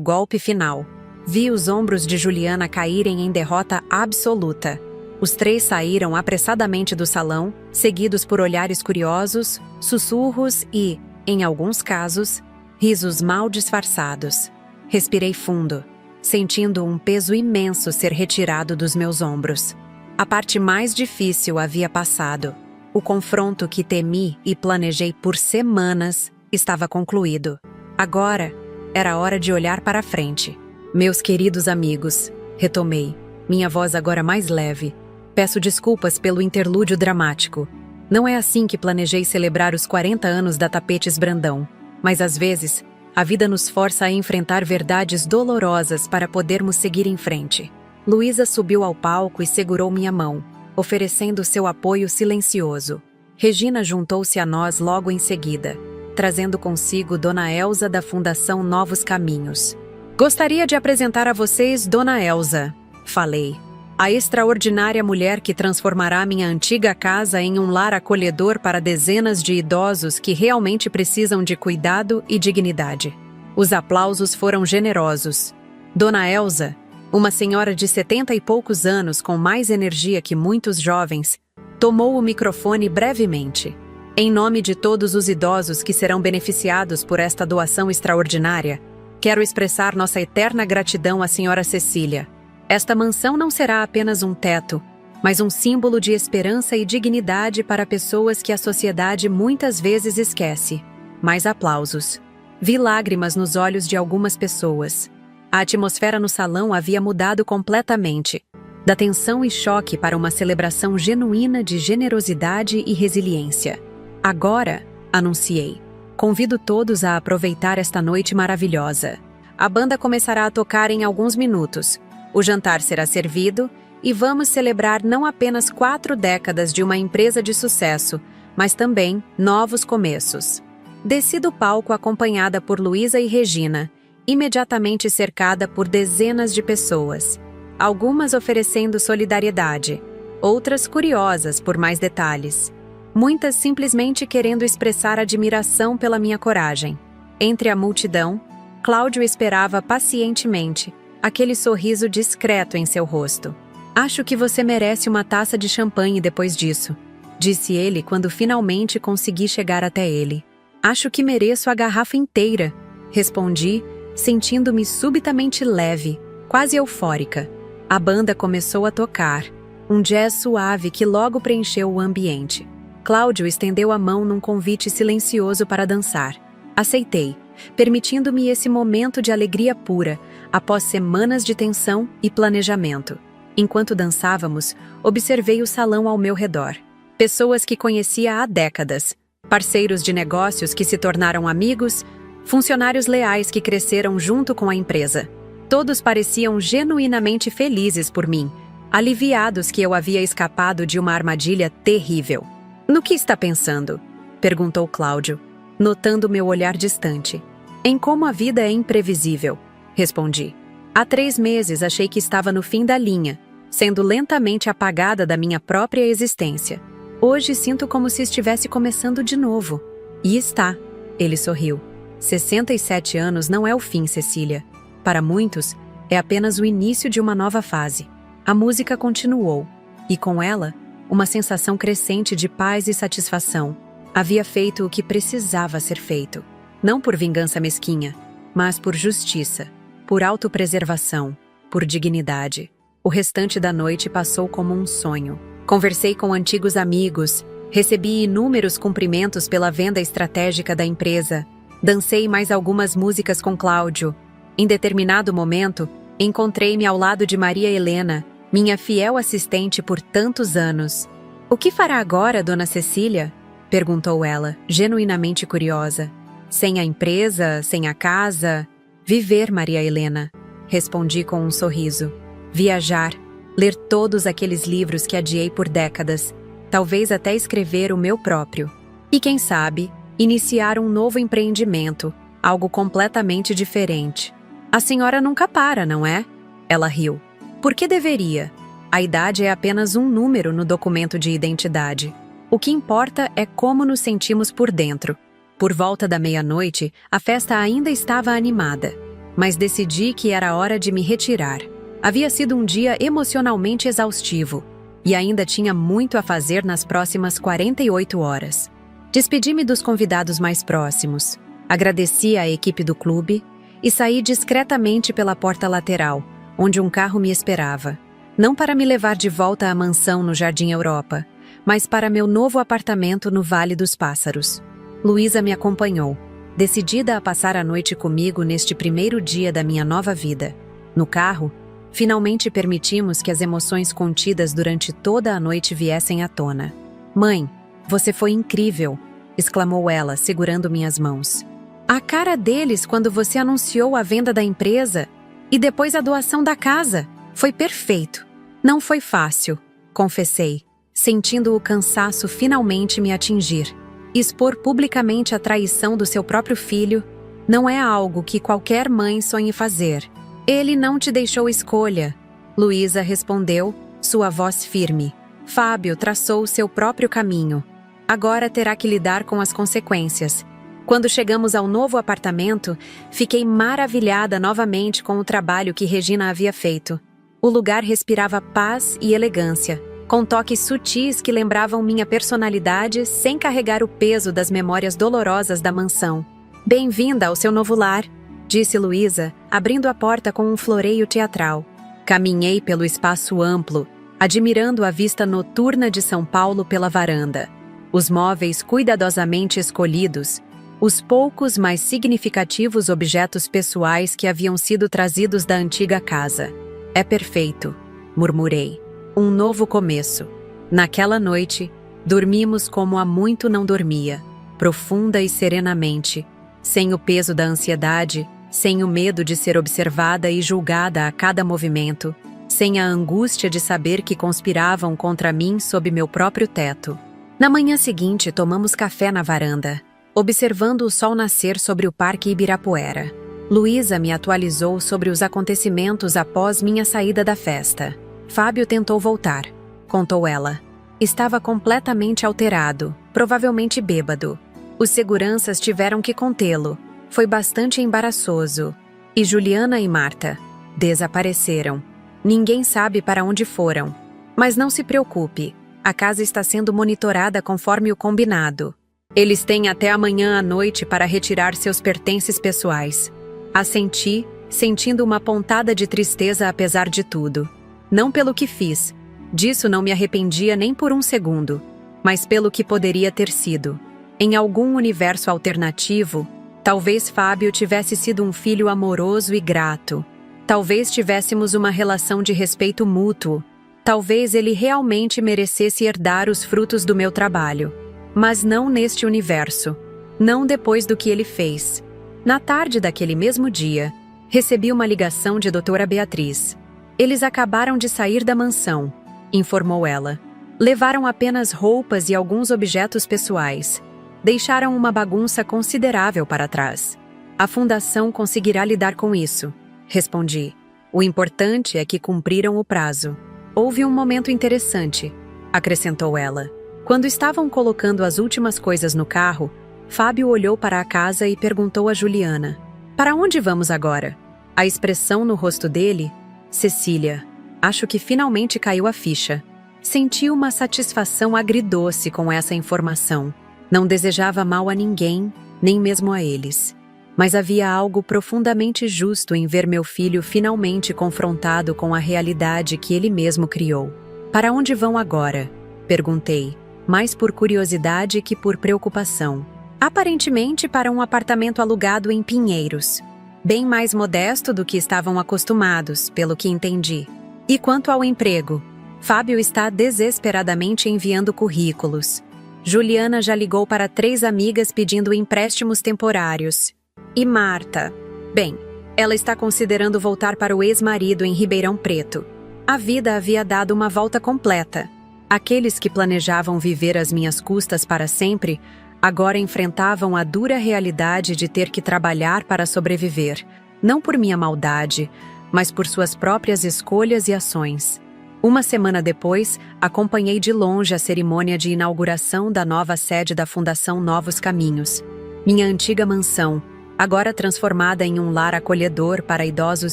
golpe final. Vi os ombros de Juliana caírem em derrota absoluta. Os três saíram apressadamente do salão, seguidos por olhares curiosos, sussurros e, em alguns casos, risos mal disfarçados. Respirei fundo, sentindo um peso imenso ser retirado dos meus ombros. A parte mais difícil havia passado. O confronto que temi e planejei por semanas estava concluído. Agora, era hora de olhar para frente. "Meus queridos amigos", retomei, minha voz agora mais leve. "Peço desculpas pelo interlúdio dramático. Não é assim que planejei celebrar os 40 anos da Tapetes Brandão. Mas às vezes, a vida nos força a enfrentar verdades dolorosas para podermos seguir em frente." Luísa subiu ao palco e segurou minha mão, oferecendo seu apoio silencioso. Regina juntou-se a nós logo em seguida, trazendo consigo Dona Elza da Fundação Novos Caminhos. "Gostaria de apresentar a vocês Dona Elza", falei. "A extraordinária mulher que transformará minha antiga casa em um lar acolhedor para dezenas de idosos que realmente precisam de cuidado e dignidade." Os aplausos foram generosos. Dona Elza, uma senhora de 70 e poucos anos com mais energia que muitos jovens, tomou o microfone brevemente. "Em nome de todos os idosos que serão beneficiados por esta doação extraordinária, quero expressar nossa eterna gratidão à Senhora Cecília. Esta mansão não será apenas um teto, mas um símbolo de esperança e dignidade para pessoas que a sociedade muitas vezes esquece." Mais aplausos. Vi lágrimas nos olhos de algumas pessoas. A atmosfera no salão havia mudado completamente, da tensão e choque para uma celebração genuína de generosidade e resiliência. "Agora", anunciei, "convido todos a aproveitar esta noite maravilhosa. A banda começará a tocar em alguns minutos, o jantar será servido e vamos celebrar não apenas 4 décadas de uma empresa de sucesso, mas também novos começos." Desci do palco acompanhada por Luísa e Regina, imediatamente cercada por dezenas de pessoas, algumas oferecendo solidariedade, outras curiosas por mais detalhes, muitas simplesmente querendo expressar admiração pela minha coragem. Entre a multidão, Cláudio esperava pacientemente, aquele sorriso discreto em seu rosto. "Acho que você merece uma taça de champanhe depois disso", disse ele quando finalmente consegui chegar até ele. "Acho que mereço a garrafa inteira", respondi, sentindo-me subitamente leve, quase eufórica. A banda começou a tocar, um jazz suave que logo preencheu o ambiente. Cláudio estendeu a mão num convite silencioso para dançar. Aceitei, permitindo-me esse momento de alegria pura, após semanas de tensão e planejamento. Enquanto dançávamos, observei o salão ao meu redor. Pessoas que conhecia há décadas, parceiros de negócios que se tornaram amigos, funcionários leais que cresceram junto com a empresa. Todos pareciam genuinamente felizes por mim, aliviados que eu havia escapado de uma armadilha terrível. "No que está pensando?", perguntou Cláudio, notando meu olhar distante. "Em como a vida é imprevisível", respondi. "Há 3 meses achei que estava no fim da linha, sendo lentamente apagada da minha própria existência. Hoje sinto como se estivesse começando de novo." "E está", ele sorriu. 67 anos não é o fim, Cecília. Para muitos, é apenas o início de uma nova fase. A música continuou, e com ela, uma sensação crescente de paz e satisfação. Havia feito o que precisava ser feito. Não por vingança mesquinha, mas por justiça, por autopreservação, por dignidade. O restante da noite passou como um sonho. Conversei com antigos amigos, recebi inúmeros cumprimentos pela venda estratégica da empresa. Dancei mais algumas músicas com Cláudio. Em determinado momento, encontrei-me ao lado de Maria Helena, minha fiel assistente por tantos anos. "O que fará agora, Dona Cecília?", Perguntou ela, genuinamente curiosa. Sem a empresa, sem a casa? Viver, Maria Helena. Respondi com um sorriso. Viajar, ler todos aqueles livros que adiei por décadas, talvez até escrever o meu próprio. E quem sabe, iniciar um novo empreendimento, algo completamente diferente. A senhora nunca para, não é? Ela riu. Por que deveria? A idade é apenas um número no documento de identidade. O que importa é como nos sentimos por dentro. Por volta da meia-noite, a festa ainda estava animada, mas decidi que era hora de me retirar. Havia sido um dia emocionalmente exaustivo e ainda tinha muito a fazer nas próximas 48 horas. Despedi-me dos convidados mais próximos, agradeci à equipe do clube e saí discretamente pela porta lateral, onde um carro me esperava. Não para me levar de volta à mansão no Jardim Europa, mas para meu novo apartamento no Vale dos Pássaros. Luísa me acompanhou, decidida a passar a noite comigo neste primeiro dia da minha nova vida. No carro, finalmente permitimos que as emoções contidas durante toda a noite viessem à tona. "Mãe, você foi incrível", exclamou ela, segurando minhas mãos. "A cara deles quando você anunciou a venda da empresa e depois a doação da casa. Foi perfeito." "Não foi fácil", confessei, sentindo o cansaço finalmente me atingir. Expor publicamente a traição do seu próprio filho não é algo que qualquer mãe sonhe fazer. "Ele não te deixou escolha", Luísa respondeu, sua voz firme. "Fábio traçou o seu próprio caminho. Agora terá que lidar com as consequências." Quando chegamos ao novo apartamento, fiquei maravilhada novamente com o trabalho que Regina havia feito. O lugar respirava paz e elegância, com toques sutis que lembravam minha personalidade sem carregar o peso das memórias dolorosas da mansão. "Bem-vinda ao seu novo lar", disse Luísa, abrindo a porta com um floreio teatral. Caminhei pelo espaço amplo, admirando a vista noturna de São Paulo pela varanda. Os móveis cuidadosamente escolhidos, os poucos mais significativos objetos pessoais que haviam sido trazidos da antiga casa. "É perfeito", murmurei. "Um novo começo." Naquela noite, dormimos como há muito não dormia, profunda e serenamente, sem o peso da ansiedade, sem o medo de ser observada e julgada a cada movimento, sem a angústia de saber que conspiravam contra mim sob meu próprio teto. Na manhã seguinte, tomamos café na varanda, observando o sol nascer sobre o Parque Ibirapuera. Luísa me atualizou sobre os acontecimentos após minha saída da festa. "Fábio tentou voltar", contou ela. "Estava completamente alterado, provavelmente bêbado. Os seguranças tiveram que contê-lo. Foi bastante embaraçoso. E Juliana e Marta desapareceram. Ninguém sabe para onde foram. Mas não se preocupe, a casa está sendo monitorada conforme o combinado. Eles têm até amanhã à noite para retirar seus pertences pessoais." Assenti, sentindo uma pontada de tristeza apesar de tudo. Não pelo que fiz, disso não me arrependia nem por um segundo, mas pelo que poderia ter sido. Em algum universo alternativo, talvez Fábio tivesse sido um filho amoroso e grato. Talvez tivéssemos uma relação de respeito mútuo. Talvez ele realmente merecesse herdar os frutos do meu trabalho. Mas não neste universo. Não depois do que ele fez. Na tarde daquele mesmo dia, recebi uma ligação de Doutora Beatriz. "Eles acabaram de sair da mansão", informou ela. "Levaram apenas roupas e alguns objetos pessoais. Deixaram uma bagunça considerável para trás. A fundação conseguirá lidar com isso", respondi. "O importante é que cumpriram o prazo." "Houve um momento interessante", acrescentou ela. Quando estavam colocando as últimas coisas no carro, Fábio olhou para a casa e perguntou a Juliana: "Para onde vamos agora?" A expressão no rosto dele: "Cecília, acho que finalmente caiu a ficha." Senti uma satisfação agridoce com essa informação. Não desejava mal a ninguém, nem mesmo a eles. Mas havia algo profundamente justo em ver meu filho finalmente confrontado com a realidade que ele mesmo criou. "Para onde vão agora?" perguntei, mais por curiosidade que por preocupação. "Aparentemente para um apartamento alugado em Pinheiros. Bem mais modesto do que estavam acostumados, pelo que entendi. E quanto ao emprego? Fábio está desesperadamente enviando currículos." Juliana já ligou para 3 amigas pedindo empréstimos temporários. E Marta? Bem, ela está considerando voltar para o ex-marido em Ribeirão Preto. A vida havia dado uma volta completa. Aqueles que planejavam viver às minhas custas para sempre, agora enfrentavam a dura realidade de ter que trabalhar para sobreviver, não por minha maldade, mas por suas próprias escolhas e ações. Uma semana depois, acompanhei de longe a cerimônia de inauguração da nova sede da Fundação Novos Caminhos. Minha antiga mansão, agora transformada em um lar acolhedor para idosos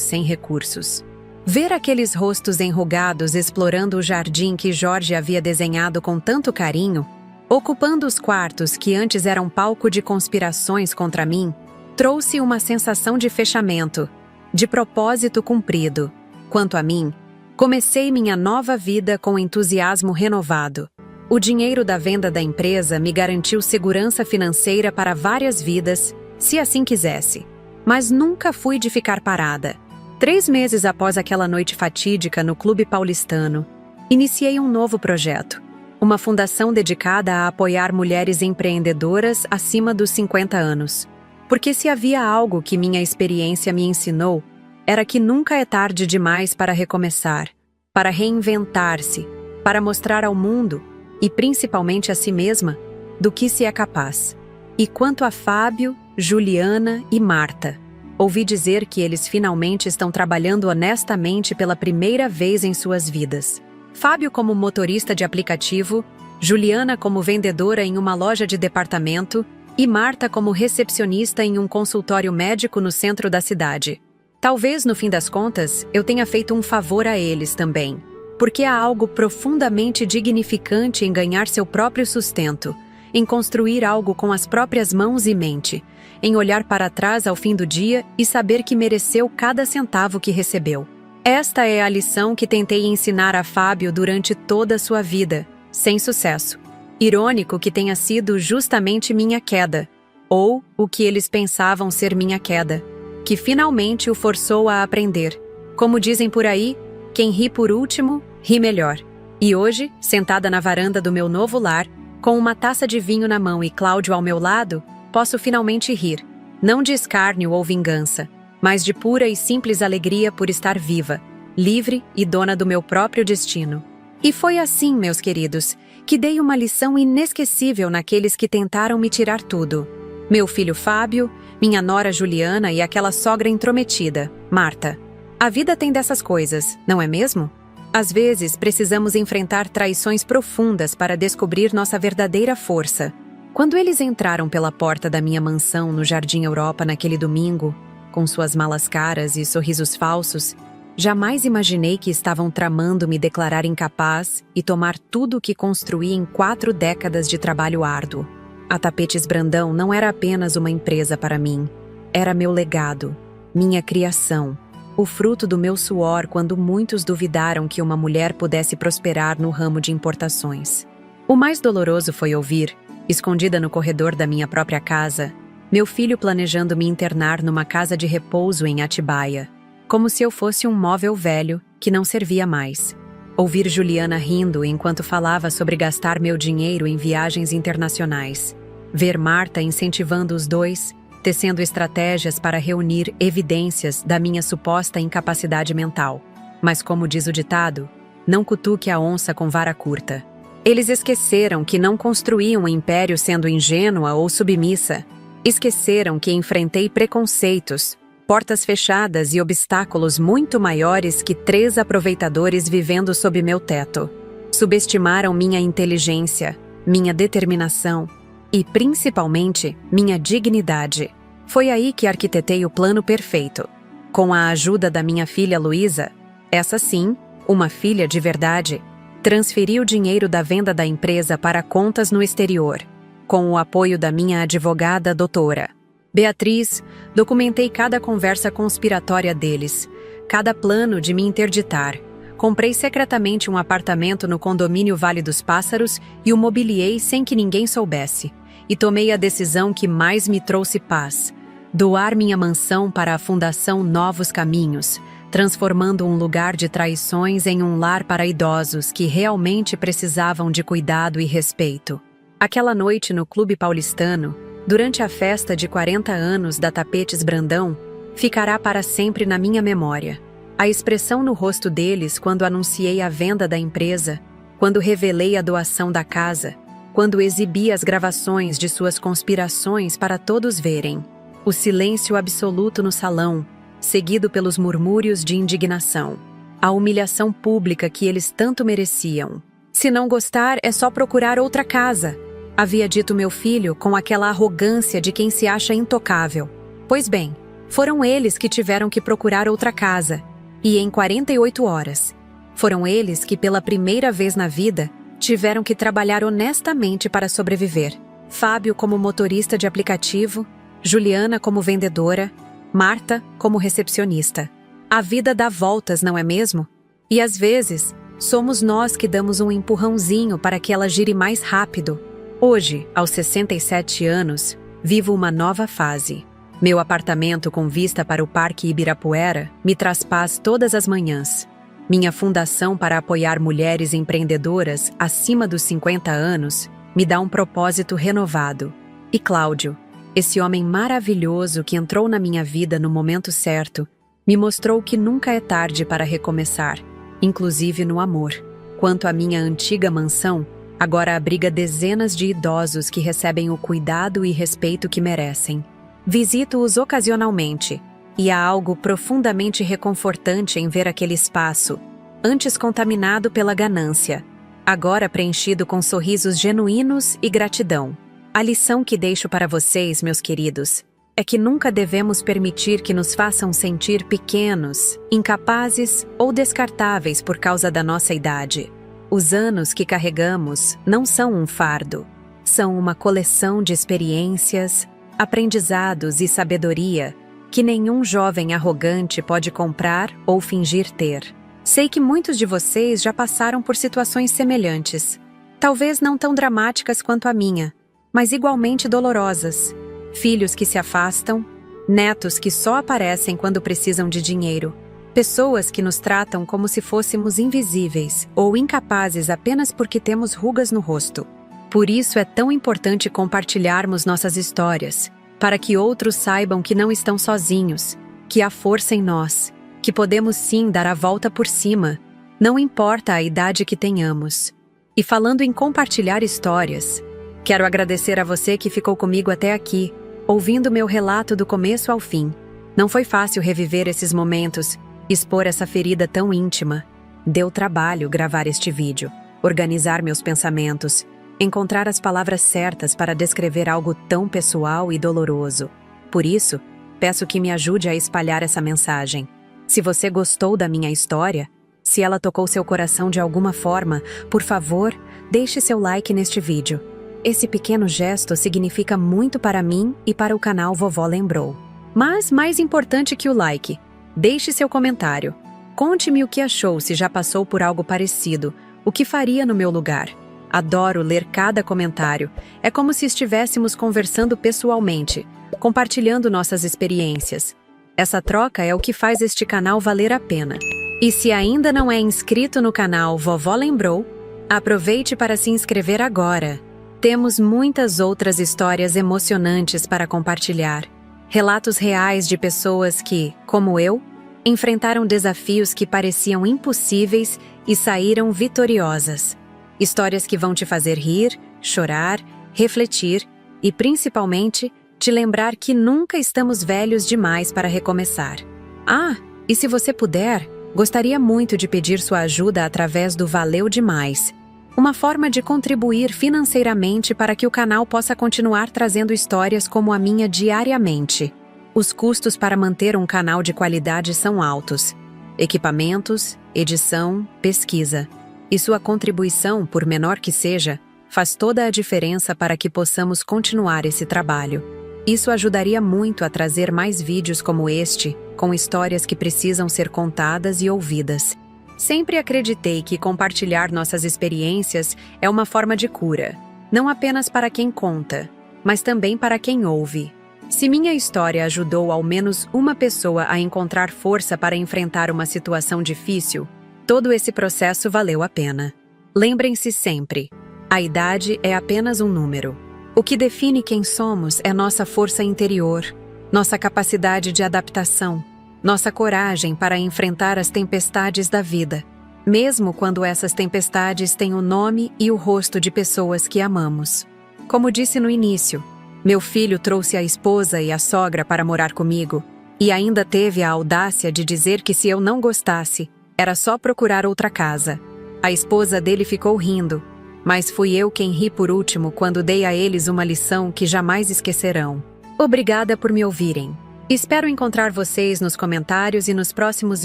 sem recursos. Ver aqueles rostos enrugados explorando o jardim que Jorge havia desenhado com tanto carinho, ocupando os quartos que antes eram palco de conspirações contra mim, trouxe uma sensação de fechamento, de propósito cumprido. Quanto a mim, comecei minha nova vida com entusiasmo renovado. O dinheiro da venda da empresa me garantiu segurança financeira para várias vidas, se assim quisesse. Mas nunca fui de ficar parada. 3 meses após aquela noite fatídica no Clube Paulistano, iniciei um novo projeto. Uma fundação dedicada a apoiar mulheres empreendedoras acima dos 50 anos. Porque se havia algo que minha experiência me ensinou, era que nunca é tarde demais para recomeçar, para reinventar-se, para mostrar ao mundo, e principalmente a si mesma, do que se é capaz. E quanto a Fábio, Juliana e Marta, ouvi dizer que eles finalmente estão trabalhando honestamente pela primeira vez em suas vidas. Fábio como motorista de aplicativo, Juliana como vendedora em uma loja de departamento e Marta como recepcionista em um consultório médico no centro da cidade. Talvez, no fim das contas, eu tenha feito um favor a eles também, porque há algo profundamente dignificante em ganhar seu próprio sustento, em construir algo com as próprias mãos e mente, em olhar para trás ao fim do dia e saber que mereceu cada centavo que recebeu. Esta é a lição que tentei ensinar a Fábio durante toda a sua vida, sem sucesso. Irônico que tenha sido justamente minha queda, ou o que eles pensavam ser minha queda, que finalmente o forçou a aprender. Como dizem por aí, quem ri por último, ri melhor. E hoje, sentada na varanda do meu novo lar, com uma taça de vinho na mão e Cláudio ao meu lado, posso finalmente rir, não de escárnio ou vingança, mas de pura e simples alegria por estar viva, livre e dona do meu próprio destino. E foi assim, meus queridos, que dei uma lição inesquecível naqueles que tentaram me tirar tudo. Meu filho Fábio, minha nora Juliana e aquela sogra intrometida, Marta. A vida tem dessas coisas, não é mesmo? Às vezes, precisamos enfrentar traições profundas para descobrir nossa verdadeira força. Quando eles entraram pela porta da minha mansão no Jardim Europa naquele domingo, com suas malas caras e sorrisos falsos, jamais imaginei que estavam tramando me declarar incapaz e tomar tudo o que construí em 4 décadas de trabalho árduo. A Tapetes Brandão não era apenas uma empresa para mim. Era meu legado, minha criação, o fruto do meu suor quando muitos duvidaram que uma mulher pudesse prosperar no ramo de importações. O mais doloroso foi ouvir, escondida no corredor da minha própria casa, meu filho planejando me internar numa casa de repouso em Atibaia, como se eu fosse um móvel velho que não servia mais. Ouvir Juliana rindo enquanto falava sobre gastar meu dinheiro em viagens internacionais. Ver Marta incentivando os dois, tecendo estratégias para reunir evidências da minha suposta incapacidade mental. Mas como diz o ditado, não cutuque a onça com vara curta. Eles esqueceram que não construí um império sendo ingênua ou submissa. Esqueceram que enfrentei preconceitos, portas fechadas e obstáculos muito maiores que 3 aproveitadores vivendo sob meu teto. Subestimaram minha inteligência, minha determinação e, principalmente, minha dignidade. Foi aí que arquitetei o plano perfeito. Com a ajuda da minha filha Luísa, essa sim, uma filha de verdade, transferi o dinheiro da venda da empresa para contas no exterior. Com o apoio da minha advogada doutora Beatriz, documentei cada conversa conspiratória deles, cada plano de me interditar. Comprei secretamente um apartamento no condomínio Vale dos Pássaros e o mobiliei sem que ninguém soubesse. E tomei a decisão que mais me trouxe paz: doar minha mansão para a Fundação Novos Caminhos, transformando um lugar de traições em um lar para idosos que realmente precisavam de cuidado e respeito. Aquela noite no Clube Paulistano, durante a festa de 40 anos da Tapetes Brandão, ficará para sempre na minha memória. A expressão no rosto deles quando anunciei a venda da empresa, quando revelei a doação da casa, quando exibi as gravações de suas conspirações para todos verem. O silêncio absoluto no salão, seguido pelos murmúrios de indignação. A humilhação pública que eles tanto mereciam. Se não gostar, é só procurar outra casa, havia dito meu filho com aquela arrogância de quem se acha intocável. Pois bem, foram eles que tiveram que procurar outra casa, e em 48 horas. Foram eles que, pela primeira vez na vida, tiveram que trabalhar honestamente para sobreviver. Fábio como motorista de aplicativo, Juliana como vendedora, Marta como recepcionista. A vida dá voltas, não é mesmo? E às vezes, somos nós que damos um empurrãozinho para que ela gire mais rápido. Hoje, aos 67 anos, vivo uma nova fase. Meu apartamento com vista para o Parque Ibirapuera me traz paz todas as manhãs. Minha fundação para apoiar mulheres empreendedoras acima dos 50 anos me dá um propósito renovado. E Cláudio, esse homem maravilhoso que entrou na minha vida no momento certo, me mostrou que nunca é tarde para recomeçar, inclusive no amor. Quanto à minha antiga mansão, agora abriga dezenas de idosos que recebem o cuidado e respeito que merecem. Visito-os ocasionalmente, e há algo profundamente reconfortante em ver aquele espaço, antes contaminado pela ganância, agora preenchido com sorrisos genuínos e gratidão. A lição que deixo para vocês, meus queridos, é que nunca devemos permitir que nos façam sentir pequenos, incapazes ou descartáveis por causa da nossa idade. Os anos que carregamos não são um fardo, são uma coleção de experiências, aprendizados e sabedoria que nenhum jovem arrogante pode comprar ou fingir ter. Sei que muitos de vocês já passaram por situações semelhantes, talvez não tão dramáticas quanto a minha, mas igualmente dolorosas. Filhos que se afastam, netos que só aparecem quando precisam de dinheiro, pessoas que nos tratam como se fôssemos invisíveis ou incapazes apenas porque temos rugas no rosto. Por isso é tão importante compartilharmos nossas histórias, para que outros saibam que não estão sozinhos, que há força em nós, que podemos sim dar a volta por cima, não importa a idade que tenhamos. E falando em compartilhar histórias, quero agradecer a você que ficou comigo até aqui, ouvindo meu relato do começo ao fim. Não foi fácil reviver esses momentos, expor essa ferida tão íntima. Deu trabalho gravar este vídeo, organizar meus pensamentos, encontrar as palavras certas para descrever algo tão pessoal e doloroso. Por isso, peço que me ajude a espalhar essa mensagem. Se você gostou da minha história, se ela tocou seu coração de alguma forma, por favor, deixe seu like neste vídeo. Esse pequeno gesto significa muito para mim e para o canal Vovó Lembrou. Mas mais importante que o like, deixe seu comentário. Conte-me o que achou, se já passou por algo parecido, o que faria no meu lugar. Adoro ler cada comentário. É como se estivéssemos conversando pessoalmente, compartilhando nossas experiências. Essa troca é o que faz este canal valer a pena. E se ainda não é inscrito no canal Vovó Lembrou, aproveite para se inscrever agora. Temos muitas outras histórias emocionantes para compartilhar. Relatos reais de pessoas que, como eu, enfrentaram desafios que pareciam impossíveis e saíram vitoriosas. Histórias que vão te fazer rir, chorar, refletir e, principalmente, te lembrar que nunca estamos velhos demais para recomeçar. Ah, e se você puder, gostaria muito de pedir sua ajuda através do Valeu Demais, uma forma de contribuir financeiramente para que o canal possa continuar trazendo histórias como a minha diariamente. Os custos para manter um canal de qualidade são altos: equipamentos, edição, pesquisa. E sua contribuição, por menor que seja, faz toda a diferença para que possamos continuar esse trabalho. Isso ajudaria muito a trazer mais vídeos como este, com histórias que precisam ser contadas e ouvidas. Sempre acreditei que compartilhar nossas experiências é uma forma de cura, não apenas para quem conta, mas também para quem ouve. Se minha história ajudou ao menos uma pessoa a encontrar força para enfrentar uma situação difícil, todo esse processo valeu a pena. Lembrem-se sempre, A idade é apenas um número. O que define quem somos é nossa força interior, nossa capacidade de adaptação, nossa coragem para enfrentar as tempestades da vida, mesmo quando essas tempestades têm o nome e o rosto de pessoas que amamos. Como disse no início, meu filho trouxe a esposa e a sogra para morar comigo, e ainda teve a audácia de dizer que se eu não gostasse, era só procurar outra casa. A esposa dele ficou rindo, mas fui eu quem ri por último quando dei a eles uma lição que jamais esquecerão. Obrigada por me ouvirem. Espero encontrar vocês nos comentários e nos próximos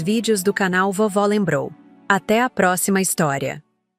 vídeos do canal Vovó Lembrou. Até a próxima história.